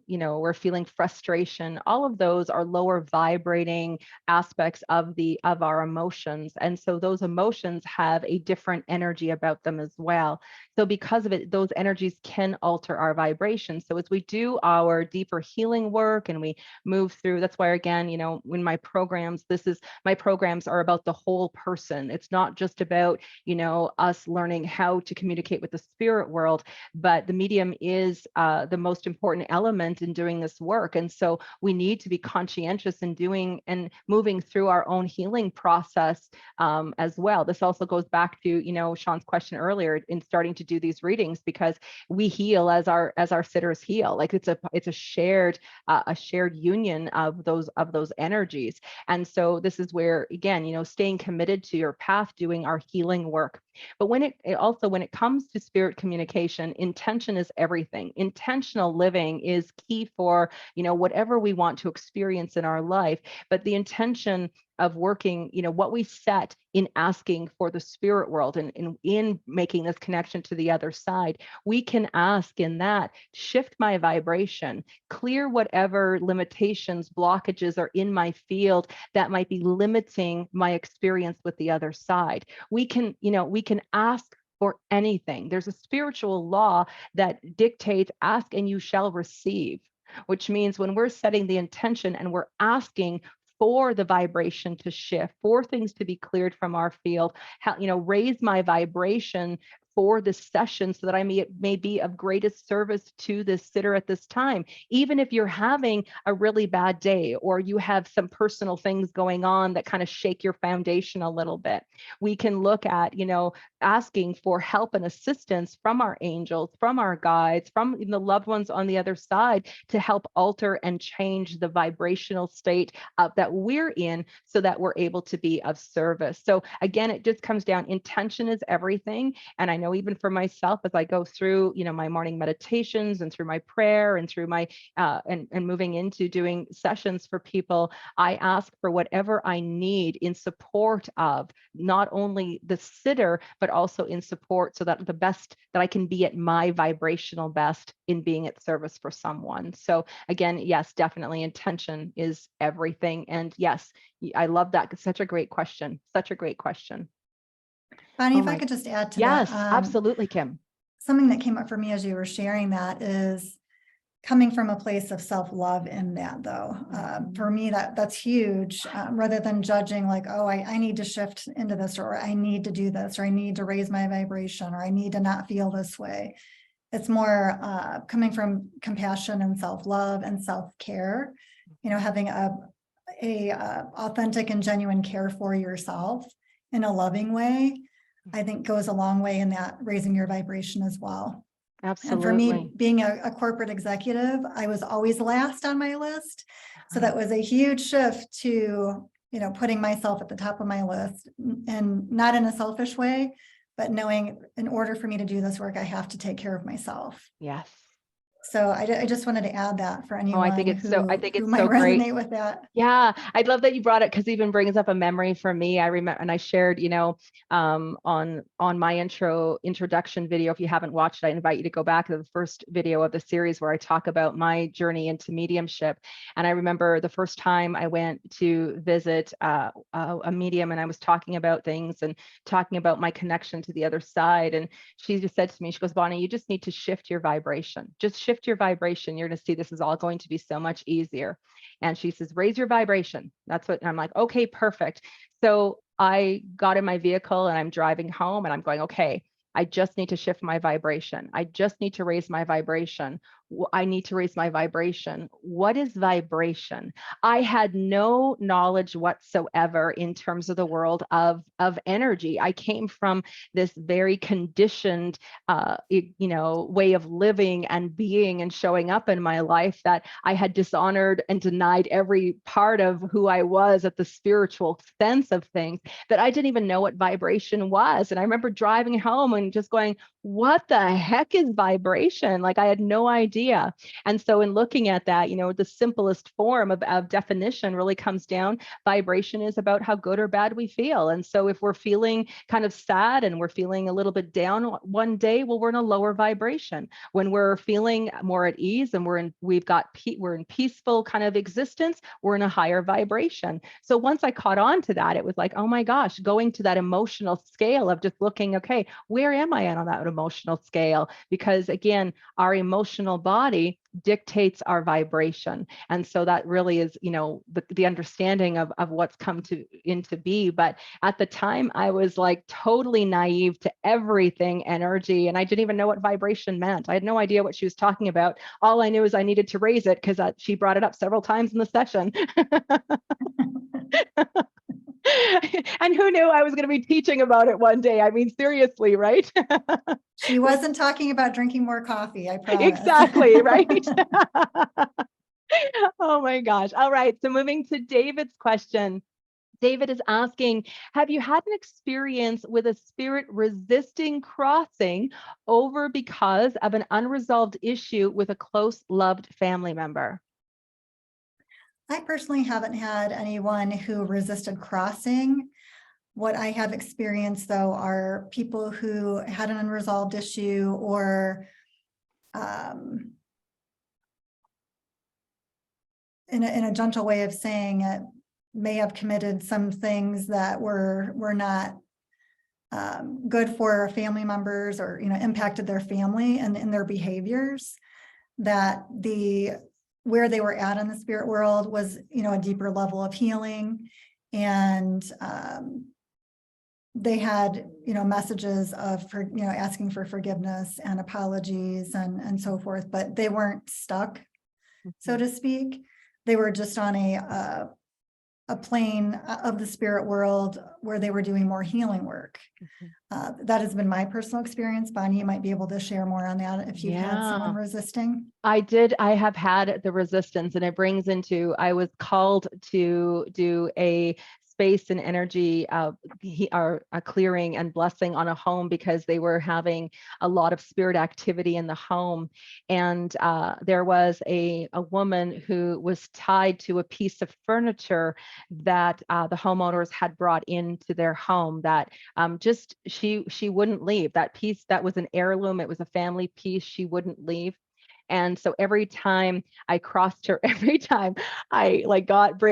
we're feeling frustration. All of those are lower vibrating aspects of our emotions. And so those emotions have a different energy about them as well. So because of it, those energies can alter our vibration. So as we do our our deeper healing work and we move through. That's why, again, when my programs are about the whole person. It's not just about, us learning how to communicate with the spirit world, but the medium is the most important element in doing this work. And so we need to be conscientious in doing and moving through our own healing process as well. This also goes back to, Sean's question earlier in starting to do these readings, because we heal as our sitters heal. Like it's a shared union of those energies. And so this is where, again, staying committed to your path, doing our healing work. But when it comes to spirit communication, intention is everything. Intentional living is key for, whatever we want to experience in our life. But the intention of working, what we set in asking for the spirit world and in making this connection to the other side, we can ask in that, shift my vibration, clear whatever limitations, blockages are in my field that might be limiting my experience with the other side. We can ask for anything. There's a spiritual law that dictates, ask and you shall receive, which means when we're setting the intention and we're asking for the vibration to shift, for things to be cleared from our field, raise my vibration for this session so that I may be of greatest service to this sitter at this time. Even if you're having a really bad day or you have some personal things going on that kind of shake your foundation a little bit, we can look at, asking for help and assistance from our angels, from our guides, from the loved ones on the other side to help alter and change the vibrational state that we're in so that we're able to be of service. So again, it just comes down, intention is everything. And I know even for myself, as I go through, my morning meditations and through my prayer and through my, and moving into doing sessions for people, I ask for whatever I need in support of not only the sitter, but also in support so that the best that I can be at my vibrational best in being at service for someone. So again, yes, definitely intention is everything. And yes, I love that. It's such a great question. Such a great question. Bonnie, if I could just add to yes, that. absolutely, Kim. Something that came up for me as you were sharing that is coming from a place of self-love in that, though. For me, that's huge, rather than judging like, oh, I need to shift into this, or I need to do this, or I need to raise my vibration, or I need to not feel this way. It's more coming from compassion and self-love and self-care, having a authentic and genuine care for yourself in a loving way, I think goes a long way in that raising your vibration as well. Absolutely. And for me, being a corporate executive, I was always last on my list. So that was a huge shift to, putting myself at the top of my list, and not in a selfish way, but knowing in order for me to do this work, I have to take care of myself. Yes. So I just wanted to add that for anyone I think it's who so might great. resonate with that. Yeah, I'd love that you brought it, because it even brings up a memory for me. I remember, and I shared, on my introduction video. If you haven't watched it, I invite you to go back to the first video of the series where I talk about my journey into mediumship. And I remember the first time I went to visit a medium, and I was talking about things and talking about my connection to the other side. And she just said to me, she goes, Bonnie, you just need to shift your vibration. Just shift your vibration. You're going to see this is all going to be so much easier. And she says, raise your vibration. That's what, and I'm like, okay, perfect. So I got in my vehicle and I'm driving home and I'm going, okay, I just need to shift my vibration. I just need to raise my vibration. I need to raise my vibration. What is vibration? I had no knowledge whatsoever in terms of the world of energy. I came from this very conditioned, way of living and being and showing up in my life that I had dishonored and denied every part of who I was at the spiritual sense of things, that I didn't even know what vibration was. And I remember driving home and just going, what the heck is vibration? Like I had no idea. And so in looking at that, the simplest form of definition really comes down, vibration is about how good or bad we feel. And so if we're feeling kind of sad and we're feeling a little bit down one day, well, we're in a lower vibration. When we're feeling more at ease and we're in peaceful kind of existence, we're in a higher vibration. So once I caught on to that, it was like, oh my gosh, going to that emotional scale of just looking, okay, where am I at on that emotional scale? Because again, our emotional body dictates our vibration. And so that really is, the understanding of what's come into be. But at the time, I was like totally naive to everything energy. And I didn't even know what vibration meant. I had no idea what she was talking about. All I knew is I needed to raise it because she brought it up several times in the session. And who knew I was going to be teaching about it one day? I mean, seriously, right? She wasn't talking about drinking more coffee, I promise. Exactly, right? Oh my gosh. All right. So moving to David's question. David is asking, have you had an experience with a spirit resisting crossing over because of an unresolved issue with a close, loved family member? I personally haven't had anyone who resisted crossing. What I have experienced, though, are people who had an unresolved issue or in a gentle way of saying it, may have committed some things that were not good for family members, or impacted their family and in their behaviors. That where they were at in the spirit world was a deeper level of healing, and they had messages of asking for forgiveness and apologies and so forth, but they weren't stuck, so to speak. They were just on a plane of the spirit world where they were doing more healing work. That has been my personal experience. Bonnie, you might be able to share more on that if you've had someone resisting. I have had the resistance, and it brings into, I was called to do a space and energy, a clearing and blessing on a home because they were having a lot of spirit activity in the home. And there was a woman who was tied to a piece of furniture that the homeowners had brought into their home that she wouldn't leave. That piece, that was an heirloom. It was a family piece. She wouldn't leave. And so every time I crossed her, every time I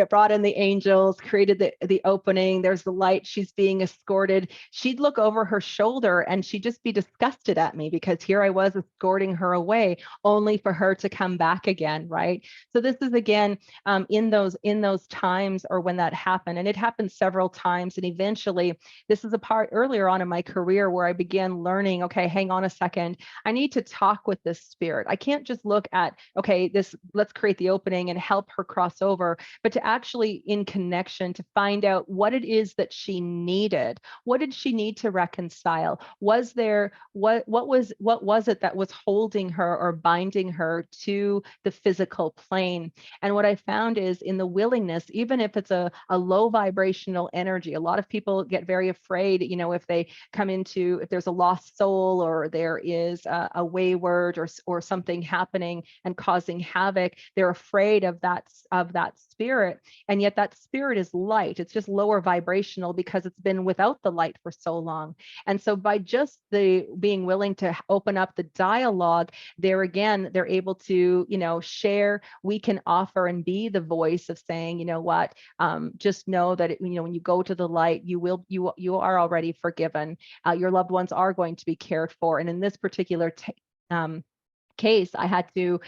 brought in the angels, created the opening, there's the light, she's being escorted. She'd look over her shoulder and she'd just be disgusted at me because here I was escorting her away only for her to come back again, right? So this is again, in those times, or when that happened, and it happened several times. And eventually this is a part earlier on in my career where I began learning, okay, hang on a second. I need to talk with this spirit. I can't just look at, okay, let's create the opening and help her cross over, but to actually in connection to find out what it is that she needed. What did she need to reconcile? Was there, what was it that was holding her or binding her to the physical plane? And what I found is in the willingness, even if it's a low vibrational energy, a lot of people get very afraid, if they come into, if there's a lost soul or there is a wayward or something happening and causing havoc, they're afraid of that spirit. And yet that spirit is light. It's just lower vibrational because it's been without the light for so long. And so by just being willing to open up the dialogue, they're able to, share. We can offer and be the voice of saying, what, just know that, when you go to the light, you are already forgiven. Your loved ones are going to be cared for. And in this particular case, I had to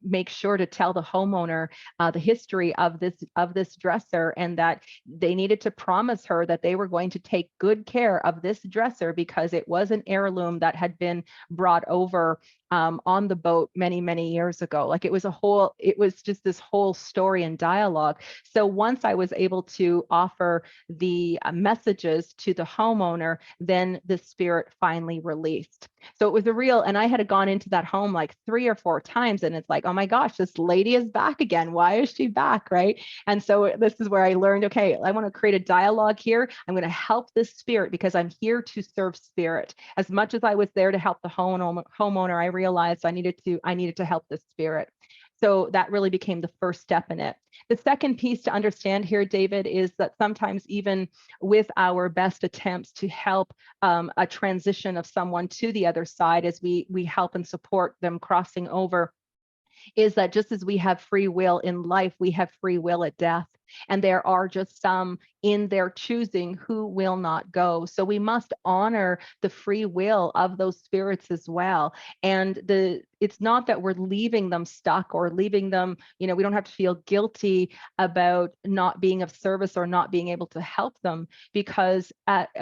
make sure to tell the homeowner the history of this dresser, and that they needed to promise her that they were going to take good care of this dresser because it was an heirloom that had been brought over on the boat many, many years ago. Like it was just this whole story and dialogue. So once I was able to offer the messages to the homeowner, then the spirit finally released. So it was and I had gone into that home like 3 or 4 times, and it's like, oh my gosh, this lady is back again. Why is she back, right? And so this is where I learned, okay, I want to create a dialogue here. I'm going to help this spirit because I'm here to serve spirit. As much as I was there to help the homeowner, I realized I needed to help the spirit. So that really became the first step in it. The second piece to understand here, David, is that sometimes even with our best attempts to help a transition of someone to the other side, as we help and support them crossing over, is that just as we have free will in life, we have free will at death. And there are just some in their choosing who will not go. So we must honor the free will of those spirits as well. And it's not that we're leaving them stuck or leaving them, we don't have to feel guilty about not being of service or not being able to help them, because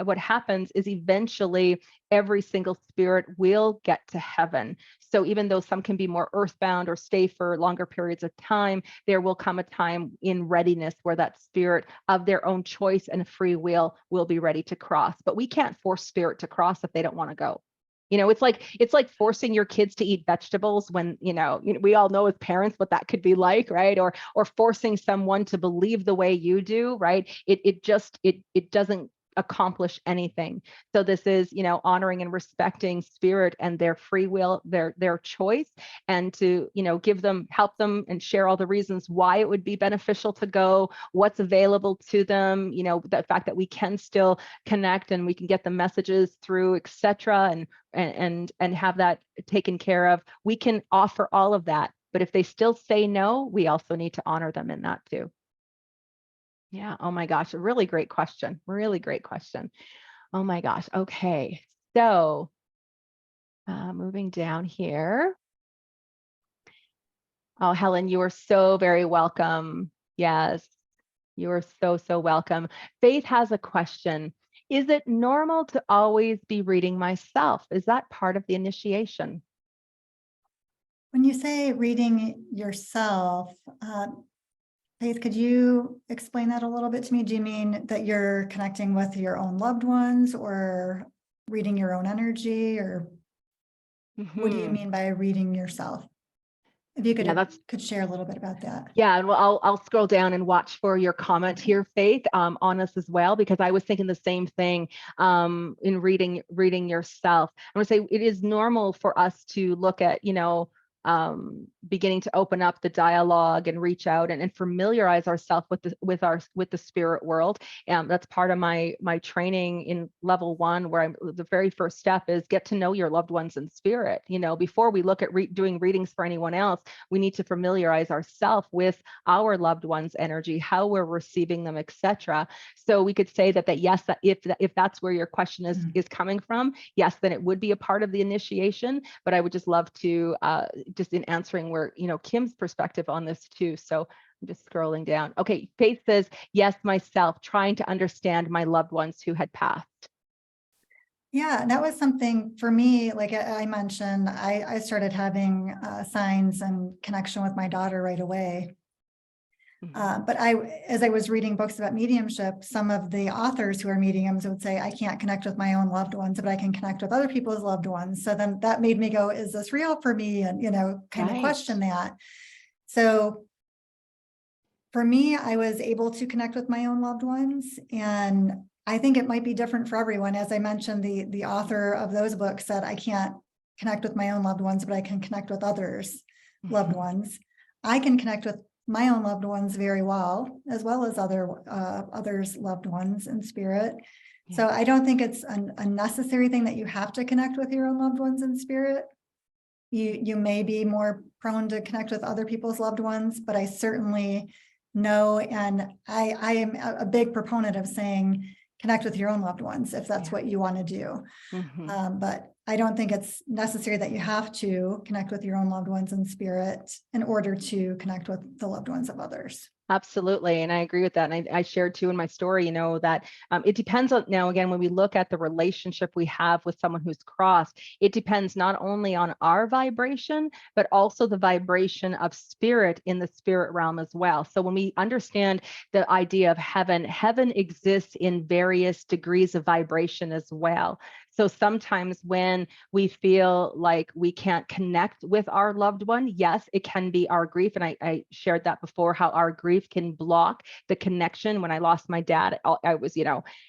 what happens is eventually every single spirit will get to heaven. So even though some can be more earthbound or stay for longer periods of time, there will come a time in readiness where that spirit of their own choice and free will be ready to cross. But we can't force spirit to cross if they don't want to go. It's like forcing your kids to eat vegetables when, we all know as parents what that could be like, right? Or forcing someone to believe the way you do, right? It doesn't accomplish anything. So this is, honoring and respecting spirit and their free will, their choice, and to, help them and share all the reasons why it would be beneficial to go, what's available to them, the fact that we can still connect and we can get the messages through, etc., and have that taken care of. We can offer all of that, but if they still say no, we also need to honor them in that too. Yeah. Oh my gosh. A really great question. Really great question. Oh my gosh. Okay. So moving down here. Oh, Helen, you are so very welcome. Yes, you are so welcome. Faith has a question. Is it normal to always be reading myself? Is that part of the initiation? When you say reading yourself, Faith, could you explain that a little bit to me? Do you mean that you're connecting with your own loved ones or reading your own energy, or what do you mean by reading yourself? If you could share a little bit about that. Yeah, and well, I'll scroll down and watch for your comment here, Faith, on us as well, because I was thinking the same thing in reading yourself. I want to say it is normal for us to look at, beginning to open up the dialogue and reach out and familiarize ourselves with the spirit world. That's part of my training in level 1, where the very first step is get to know your loved ones in spirit. Before we look at doing readings for anyone else, we need to familiarize ourselves with our loved ones' energy, how we're receiving them, etc. So we could say that yes, if that's where your question is coming from, yes, then it would be a part of the initiation. But I would just love to just in answering where, Kim's perspective on this too. So I'm just scrolling down. Okay, Faith says, yes, myself, trying to understand my loved ones who had passed. Yeah, that was something for me, like I mentioned, I started having signs and connection with my daughter right away. But as I was reading books about mediumship, some of the authors who are mediums would say, I can't connect with my own loved ones, but I can connect with other people's loved ones. So then that made me go, is this real for me? And, kind of question that. So for me, I was able to connect with my own loved ones. And I think it might be different for everyone. As I mentioned, the author of those books said, I can't connect with my own loved ones, but I can connect with others' loved ones. I can connect with my own loved ones very well as others' loved ones in spirit. Yeah. So I don't think it's a necessary thing that you have to connect with your own loved ones in spirit. You may be more prone to connect with other people's loved ones, but I certainly know, and I am a big proponent of saying connect with your own loved ones if that's what you want to do. But I don't think it's necessary that you have to connect with your own loved ones in spirit in order to connect with the loved ones of others. Absolutely. And I agree with that. And I shared too in my story, that it depends on, now again, when we look at the relationship we have with someone who's crossed, it depends not only on our vibration, but also the vibration of spirit in the spirit realm as well. So when we understand the idea of heaven, heaven exists in various degrees of vibration as well. So sometimes when we feel like we can't connect with our loved one, yes, it can be our grief. And I shared that before, how our grief can block the connection. When I lost my dad, I was,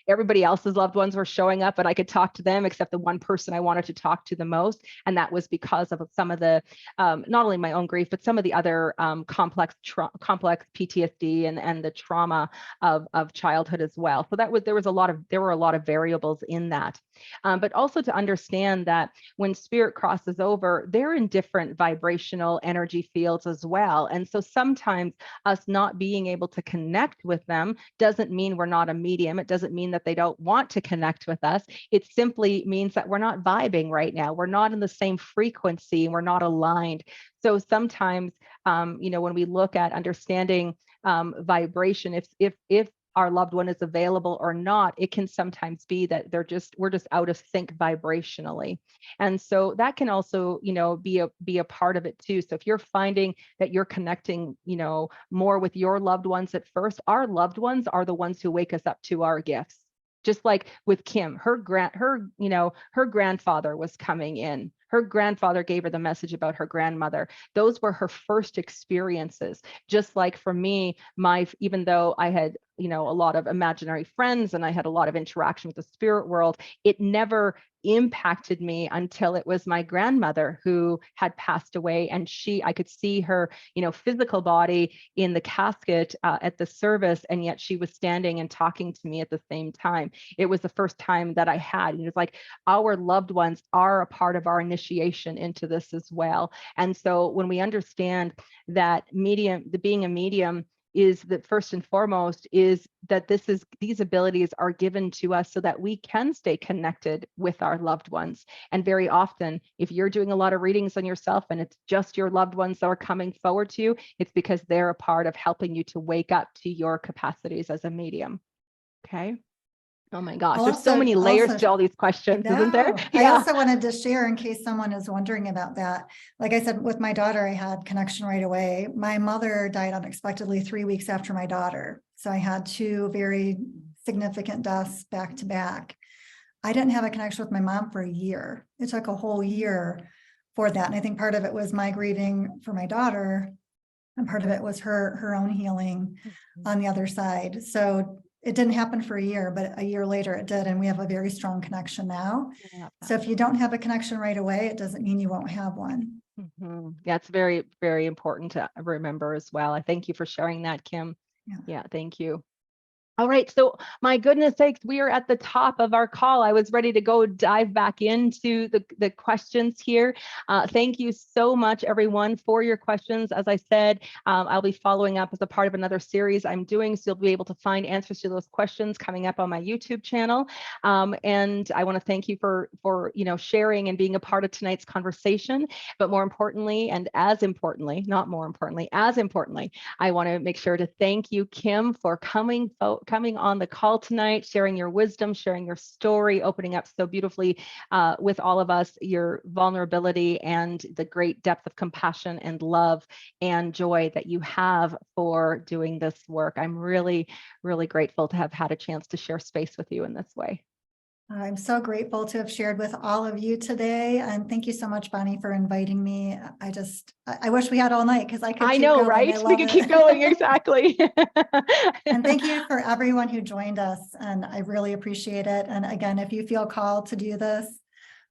everybody else's loved ones were showing up and I could talk to them except the one person I wanted to talk to the most. And that was because of some of the, not only my own grief, but some of the other complex PTSD and the trauma of childhood as well. So there were a lot of variables in that. but also to understand that when spirit crosses over, they're in different vibrational energy fields as well. And so sometimes us not being able to connect with them doesn't mean we're not a medium. It doesn't mean that they don't want to connect with us. It simply means that we're not vibing right now. We're not in the same frequency. We're not aligned. So sometimes, when we look at understanding vibration, if our loved one is available or not, it can sometimes be that we're just out of sync vibrationally. And so that can also, be a part of it too. So if you're finding that you're connecting, more with your loved ones at first, our loved ones are the ones who wake us up to our gifts. Just like with Kim, her grandfather was coming in. Her grandfather gave her the message about her grandmother. Those were her first experiences. Just like for me, even though I had, a lot of imaginary friends and I had a lot of interaction with the spirit world, it never impacted me until it was my grandmother who had passed away. And I could see her, physical body in the casket at the service. And yet she was standing and talking to me at the same time. It was the first time that I had, it's like our loved ones are a part of our initiation into this as well. And so when we understand that being a medium is that first and foremost is that these abilities are given to us so that we can stay connected with our loved ones. And very often, if you're doing a lot of readings on yourself and it's just your loved ones that are coming forward to you, it's because they're a part of helping you to wake up to your capacities as a medium. Okay. Oh my gosh, there's so many layers to all these questions, isn't there? I also wanted to share, in case someone is wondering about that. Like I said, with my daughter, I had connection right away. My mother died unexpectedly 3 weeks after my daughter. So I had two very significant deaths back to back. I didn't have a connection with my mom for a year. It took a whole year for that. And I think part of it was my grieving for my daughter, and part of it was her own healing on the other side. So it didn't happen for a year, but a year later it did. And we have a very strong connection now. So if you don't have a connection right away, it doesn't mean you won't have one. Mm-hmm. Yeah, it's very, very important to remember as well. I thank you for sharing that, Kim. Yeah, thank you. All right, so my goodness sakes, we are at the top of our call. I was ready to go dive back into the questions here. Thank you so much, everyone, for your questions. As I said, I'll be following up as a part of another series I'm doing, so you'll be able to find answers to those questions coming up on my YouTube channel. And I want to thank you for sharing and being a part of tonight's conversation. But more importantly, and as importantly, not more importantly, as importantly, I want to make sure to thank you, Kim, for coming on the call tonight, sharing your wisdom, sharing your story, opening up so beautifully with all of us, your vulnerability and the great depth of compassion and love and joy that you have for doing this work. I'm really, really grateful to have had a chance to share space with you in this way. I'm so grateful to have shared with all of you today. And thank you so much, Bonnie, for inviting me. I wish we had all night because I could keep going. Right? We could keep going, exactly. And thank you for everyone who joined us. And I really appreciate it. And again, if you feel called to do this,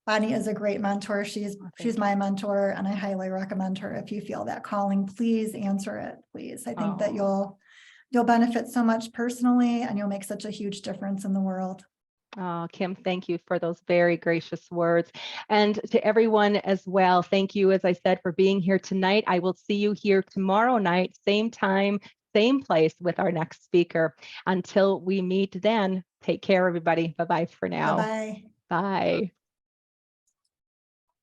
Bonnie is a great mentor. She's my mentor, and I highly recommend her. If you feel that calling, please answer it, please. I think that you'll benefit so much personally, and you'll make such a huge difference in the world. Oh, Kim, thank you for those very gracious words. And to everyone as well, thank you, as I said, for being here tonight. I will see you here tomorrow night, same time, same place with our next speaker. Until we meet then, take care, everybody. Bye-bye for now. Bye-bye. Bye.